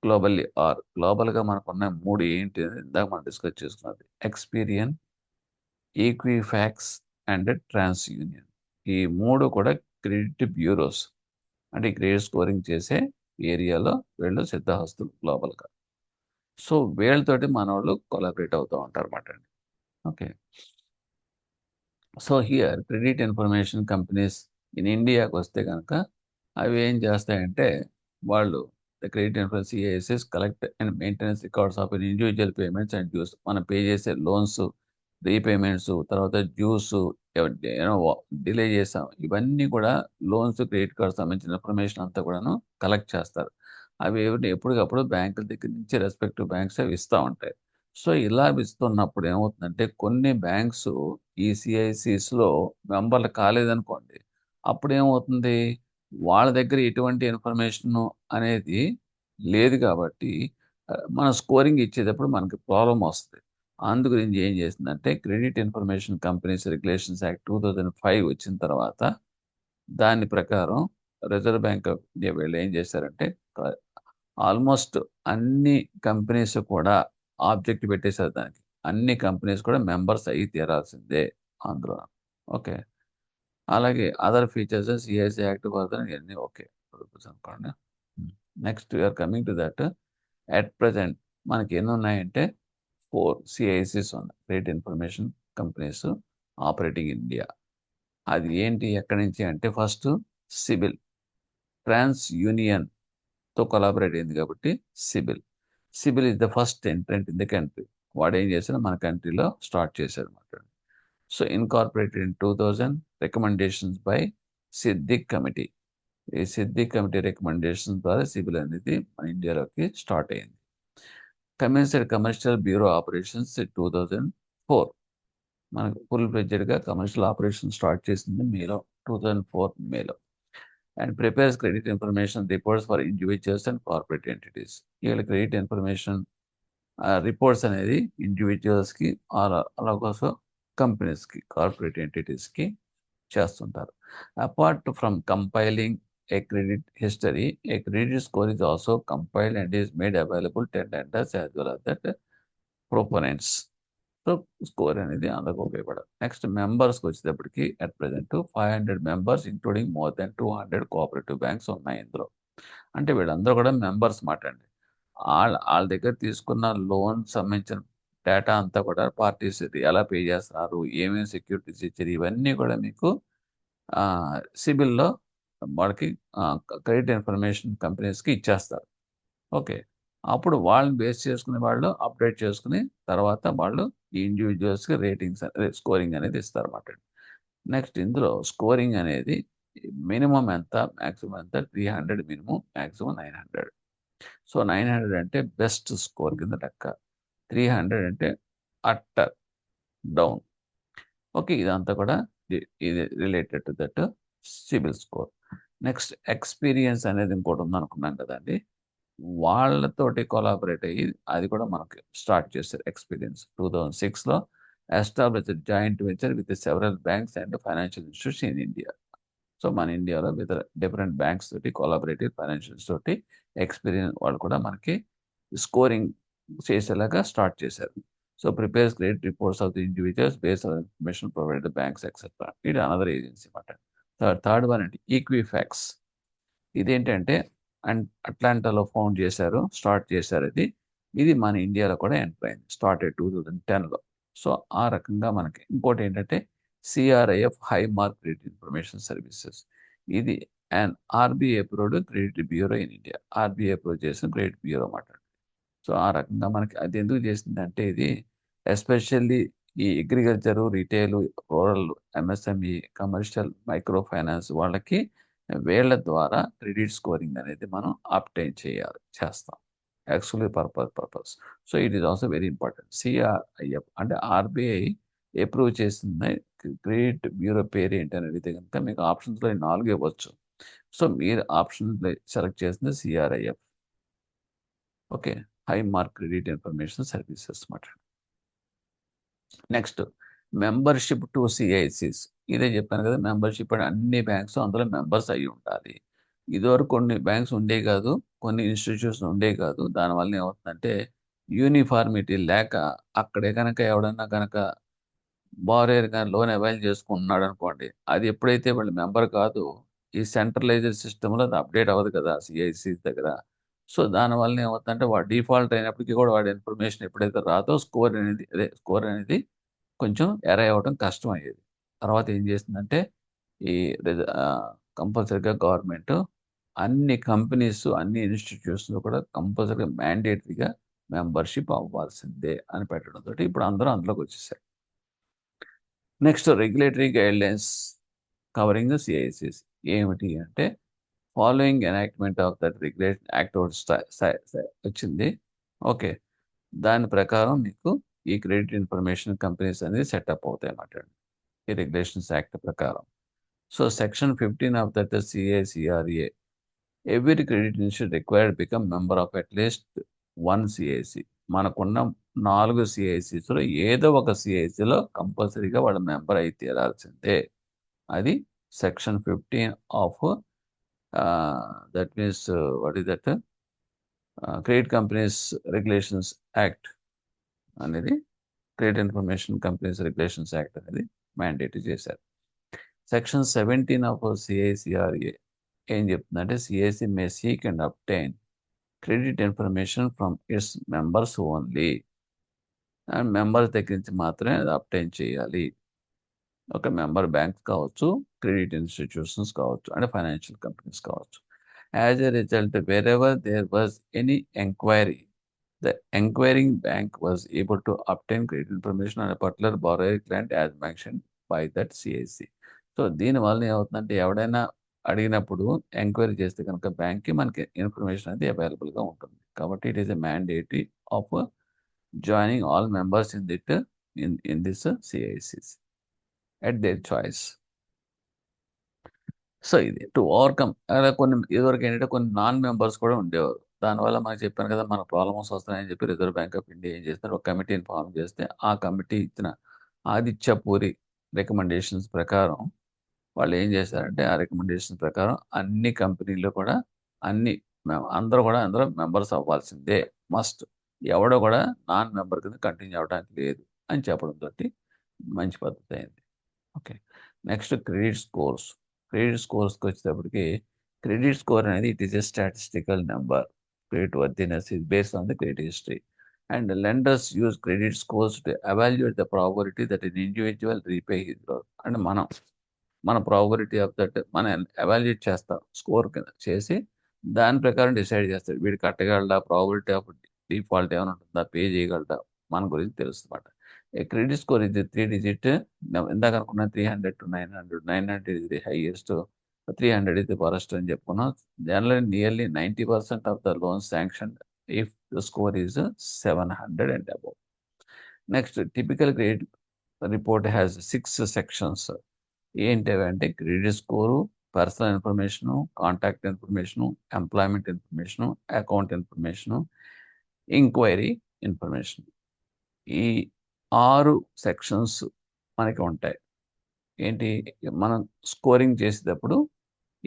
globally are. గ్లోబల్గా మనకున్న 3 ఏంటి అని ఇందాక మనం డిస్కస్ చేసుకున్నది. Experian, Equifax and TransUnion. ఈ 3 కూడా క్రెడిట్ బ్యూరోస్, అంటే క్రెడిట్ స్కోరింగ్ చేసే ఏరియాలో వీళ్ళు సిద్ధహస్తులు గ్లోబల్గా. సో వీళ్ళతోటి మనోళ్ళు కొలాబరేట్ అవుతూ ఉంటారు అన్నమాట అండి. Okay, so here credit information companies in ఇండియాకి వస్తే కనుక అవి ఏం చేస్తాయంటే, వాళ్ళు the credit information CISS collect and maintenance records of individual payments and dues. మనం పే చేసే లోన్స్, రీపేమెంట్స్, తర్వాత డ్యూస్, డిలే చేసాం, ఇవన్నీ కూడా లోన్స్, క్రెడిట్ కార్డ్స్ సంబంధించిన ఇన్ఫర్మేషన్ అంతా కూడాను కలెక్ట్ చేస్తారు. అవి ఎప్పటికప్పుడు బ్యాంకుల దగ్గర నుంచి రెస్పెక్టివ్ బ్యాంక్స్ అవి ఇస్తూ ఉంటాయి. సో ఇలా ఇస్తున్నప్పుడు ఏమవుతుందంటే, కొన్ని బ్యాంక్స్ ఈ సిఐసిస్లో మెంబర్లు కాలేదనుకోండి, అప్పుడు ఏమవుతుంది, వాళ్ళ దగ్గర ఎటువంటి ఇన్ఫర్మేషన్ అనేది లేదు కాబట్టి మన స్కోరింగ్ ఇచ్చేటప్పుడు మనకి ప్రాబ్లం వస్తుంది. అందు గురించి ఏం చేసిందంటే, credit information companies regulations act 2005 వచ్చిన తర్వాత, దాని ప్రకారం రిజర్వ్ బ్యాంక్ ఆఫ్ ఇండియా వీళ్ళు ఏం చేశారంటే, ఆల్మోస్ట్ అన్ని కంపెనీస్ కూడా ఆబ్జెక్ట్ పెట్టేశారు దానికి. అన్ని కంపెనీస్ కూడా మెంబర్స్ అయ్యి తీరాల్సిందే అందులో. ఓకే, అలాగే other features CIC act further ఇవన్నీ ఓకే అనుకోండి. Next we are coming to that. At present మనకి ఎన్ని ఉన్నాయంటే 4 సిఐసిస్ ఉన్నాయి, credit information companies operating India. అది ఏంటి, ఎక్కడి నుంచి అంటే, ఫస్ట్ సిబిల్, ట్రాన్స్ యూనియన్తో కొలాబరేట్ అయింది కాబట్టి CIBIL. CIBIL is the first entrant in the country. వాడు ఏం చేశాడు, మన కంట్రీలో స్టార్ట్ చేశాడు అనమాట. So incorporated in 2000, recommendations by Siddiq committee. ఈ సిద్దిక్ కమిటీ రికమెండేషన్ ద్వారా సిబిల్ అనేది మన ఇండియాలోకి స్టార్ట్ అయింది. కమిన్స్డ్ కమర్షియల్ బ్యూరో ఆపరేషన్స్ 2004. మనకు ఫుల్ ఫ్లెడ్జెడ్గా కమర్షియల్ ఆపరేషన్ స్టార్ట్ చేసింది 2004 మేలో. And prepares credit information reports for individuals and corporate entities. వీళ్ళ క్రెడిట్ ఇన్ఫర్మేషన్ రిపోర్ట్స్ అనేది ఇండివిజువల్స్కి అలాగోసం కంపెనీస్కి కార్పొరేట్ ఎంటిటీస్కి చేస్తుంటారు. Apart from compiling A credit history, A credit score is also compiled and is made available to lenders as well as that proponents. So score అనేది అందుకు ఉపయోగపడదు. Next మెంబర్స్కి వచ్చేటప్పటికి at present 500 members including more than 200 cooperative banks ఉన్నాయి ఇందులో. అంటే వీళ్ళందరూ కూడా మెంబర్స్ మాట అండి. వాళ్ళ దగ్గర తీసుకున్న లోన్ సంబంధించిన డేటా అంతా కూడా పార్టీస్ ఎలా పే చేస్తున్నారు, ఏమేమి సెక్యూరిటీస్ ఇచ్చారు, ఇవన్నీ కూడా మీకు సిబిల్లో వాళ్ళకి క్రెడిట్ ఇన్ఫర్మేషన్ కంపెనీస్కి ఇచ్చేస్తారు. ఓకే, అప్పుడు వాళ్ళని బేస్ చేసుకుని వాళ్ళు అప్డేట్ చేసుకుని తర్వాత వాళ్ళు ఈ ఇండివిజువల్స్కి రేటింగ్స్ స్కోరింగ్ అనేది ఇస్తారన్నమాట. నెక్స్ట్ ఇందులో స్కోరింగ్ అనేది మినిమం ఎంత, మ్యాక్సిమం ఎంత, 300 మినిమం, మ్యాక్సిమం 900. సో 900 అంటే బెస్ట్ స్కోర్ కింద లెక్క, 300 అంటే అట్టర్ డౌన్. ఓకే, ఇదంతా కూడా ఇది related to that CIBIL score. Next experience అనేది ఇంకోటి ఉందనుకున్నాం కదండి, వాళ్ళతోటి కొలాబరేట్ అయ్యి అది కూడా మనకి స్టార్ట్ చేశారు. ఎక్స్పీరియన్స్ 2006లో establish joint venture with several banks and financial institutes in India. So మన ఇండియాలో విత్ డిఫరెంట్ బ్యాంక్స్ తోటి కొలాబరేటివ్ ఫైనాన్షియల్స్ తోటి ఎక్స్పీరియన్స్ వాళ్ళు కూడా మనకి స్కోరింగ్ చేసేలాగా స్టార్ట్ చేశారు. So prepares credit reports of the individuals based on information provided banks etcetera. ఇది అనదర్ ఏజెన్సీ అన్నమాట. థర్డ్ వన్ అంటే ఈక్విఫాక్స్. ఇదేంటంటే అట్లాంటాలో ఫౌండ్ చేశారు, స్టార్ట్ చేశారు. ఇది మన ఇండియాలో కూడా ఎంటర్ అయింది, స్టార్టెడ్ 2010లో. సో ఆ రకంగా మనకి ఇంకోటి ఏంటంటే CRIF High Mark credit information services. ఇది and RBI approved credit bureau in India. RBI approve చేసిన క్రెడిట్ బ్యూరో అన్నమాట. సో ఆ రకంగా మనకి అది ఎందుకు చేసిందంటే ఇది ఎస్పెషల్లీ ఈ agriculture, retail, rural, MSME, commercial, micro finance వాళ్ళకి వీళ్ళ ద్వారా క్రెడిట్ స్కోరింగ్ అనేది మనం అప్టైన్ చేస్తాం actually purpose. So it is also very important. CRIF అంటే ఆర్బీఐ అప్రూవ్ చేసిన క్రెడిట్ బ్యూరో పేరు ఏంటి అని అడిగితే కనుక మీకు ఆప్షన్స్లో 4 ఇవ్వచ్చు. సో మీరు ఆప్షన్ సెలెక్ట్ చేసింది CRIF. Okay, High Mark credit information services అన్నమాట. నెక్స్ట్ మెంబర్షిప్ టు సిఐసిస్. ఇదే చెప్పాను కదా, మెంబర్షిప్ అంటే అన్ని బ్యాంక్స్ అందులో మెంబర్స్ అయి ఉండాలి. ఇదివరకు కొన్ని బ్యాంక్స్ ఉండే కాదు, కొన్ని ఇన్స్టిట్యూట్స్ ఉండే కాదు. దానివల్ల ఏమవుతుందంటే యూనిఫార్మిటీ లేక అక్కడే కనుక ఎవడన్నా కనుక బారోయర్ కానీ లోన్ అవైల్ చేసుకుంటున్నాడు అనుకోండి, అది ఎప్పుడైతే వాళ్ళు మెంబర్ కాదు, ఈ సెంట్రలైజ్డ్ సిస్టంలో అది అప్డేట్ అవ్వదు కదా సిఐసి దగ్గర. సో దానివల్ల ఏమవుతుందంటే వాడు డిఫాల్ట్ అయినప్పటికీ కూడా వాడి ఇన్ఫర్మేషన్ ఎప్పుడైతే రాదో స్కోర్ అనేది కొంచెం ఎరైవ్ అవ్వడం కష్టం అయ్యేది. తర్వాత ఏం చేసిందంటే ఈ కంపల్సరీగా గవర్నమెంట్ అన్ని కంపెనీస్, అన్ని ఇన్స్టిట్యూట్స్ కూడా కంపల్సరీగా మ్యాండేటరీగా మెంబర్షిప్ అవ్వాల్సిందే అని పెట్టడంతో ఇప్పుడు అందరూ అందులోకి వచ్చేసారు. నెక్స్ట్ రెగ్యులేటరీ గైడ్లైన్స్ కవరింగ్ సిఐసిస్ ఏమిటి అంటే following enactment of that regulation act వచ్చింది. ఓకే, దాని ప్రకారం మీకు ఈ క్రెడిట్ ఇన్ఫర్మేషన్ కంపెనీస్ అనేది సెటప్ అవుతాయి అన్నమాట ఈ రెగ్యులేషన్స్ యాక్ట్ ప్రకారం. So section 15 of that CACRA, every credit institute required become member of at least 1 CIC. మనకున్న 4 సిఐసిస్లో ఏదో ఒక సిఐసిలో కంపల్సరీగా వాళ్ళ మెంబర్ అయి తీరాల్సిందే. అది section 15 of that means what is that credit companies regulations act అనేది, credit information companies regulations act అనేది మ్యాండేటరీ చేశారు. సెక్షన్ 17 ఆఫ్ సిఐసిఆర్ఏ ఏం చెప్తుందంటే CIC may seek and obtain credit information from its members only. And members దగ్గర నుంచి మాత్రమే అది obtain చేయాలి. ఒక మెంబర్ బ్యాంక్ కావచ్చు, క్రెడిట్ ఇన్స్టిట్యూషన్స్ కావచ్చు, అంటే ఫైనాన్షియల్ కంపెనీస్ కావచ్చు. As a result wherever there was any enquiry, the enquiring bank was able to obtain credit information on a particular borrower client as mentioned by that CIC. So దీనివల్ల ఏమవుతుందంటే ఎవడైనా అడిగినప్పుడు enquiry చేస్తే కనుక బ్యాంక్కి మనకి information అనేది అవైలబుల్గా ఉంటుంది. కాబట్టి it is a mandatory of joining all members in this CICs at their choice. So ఇది టు ఓవర్కమ్ అలా కొన్ని ఇదివరకు ఏంటంటే కొన్ని నాన్ మెంబర్స్ కూడా ఉండేవారు. దానివల్ల మనకు చెప్పాను కదా మన ప్రాబ్లమ్స్ వస్తున్నాయని చెప్పి రిజర్వ్ బ్యాంక్ ఆఫ్ ఇండియా ఏం చేస్తారు ఒక కమిటీని ఫామ్ చేస్తే ఆ కమిటీ ఇచ్చిన ఆదిత్య పూరి రికమెండేషన్స్ ప్రకారం వాళ్ళు ఏం చేశారంటే ఆ రికమెండేషన్ ప్రకారం అన్ని కంపెనీలు కూడా అన్ని అందరూ కూడా అందులో మెంబర్స్ అవ్వాల్సిందే మస్ట్. ఎవడో కూడా నాన్ మెంబర్ కింద కంటిన్యూ అవ్వడానికి లేదు అని చెప్పడంతో మంచి పద్ధతి అయింది. ఓకే. Next credit scores. క్రెడిట్ స్కోర్స్కి వచ్చేటప్పటికి క్రెడిట్ స్కోర్ అనేది it is a statistical number. Creditworthiness is based on the credit history. And lenders use credit scores to evaluate the probability that an individual repay his loan. అంటే మన probability of that మనం evaluate చేస్తాం score కింద చేసి దాని ప్రకారం decide చేస్తాడు వీడు కట్టగలడా ప్రాబబిలిటీ ఆఫ్ డిఫాల్ట్ ఏమైనా ఉంటుందా పే చేయగలడా మన గురించి తెలుస్తుందన్నమాట. ఏ క్రెడిట్ స్కోర్ ఇది 3 డిజిట్ ఇందాక అనుకున్న 300 to 900 900 ఇది ది హైయెస్ట్ 300 ఇది వరస్ట్ అని చెప్పుకున్నాం. General nearly 90% of the loan sanction if the score is 700 and above. Next typical credit report has 6 sections. ఏంటవి అంటే credit score, personal information, contact information, employment information, account information, enquiry information. ఈ 6 sections మనకి ఉంటాయి. ఏంటి మనం scoring చేసేటప్పుడు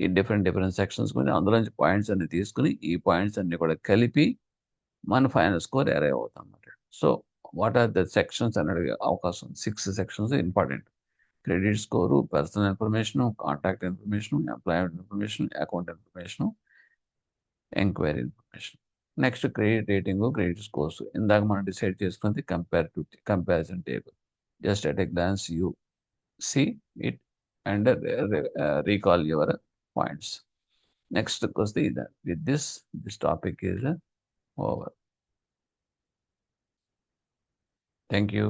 ఈ different sections కొని అందులోంచి పాయింట్స్ అన్ని తీసుకుని ఈ పాయింట్స్ అన్ని కూడా కలిపి మన ఫైనల్ స్కోర్ అరైవ్ అవుతాం అన్నమాట. So what are the sections అని అడిగే అవకాశం 6 sections important. Credit score, personal information, contact information, employment information, account information, enquiry information. Next credit rating, credit scores. ఇందాక మనం డిసైడ్ చేసుకున్నది comparison table. Just at a glance you see it and recall your points. Next question, with this topic is over. Thank you.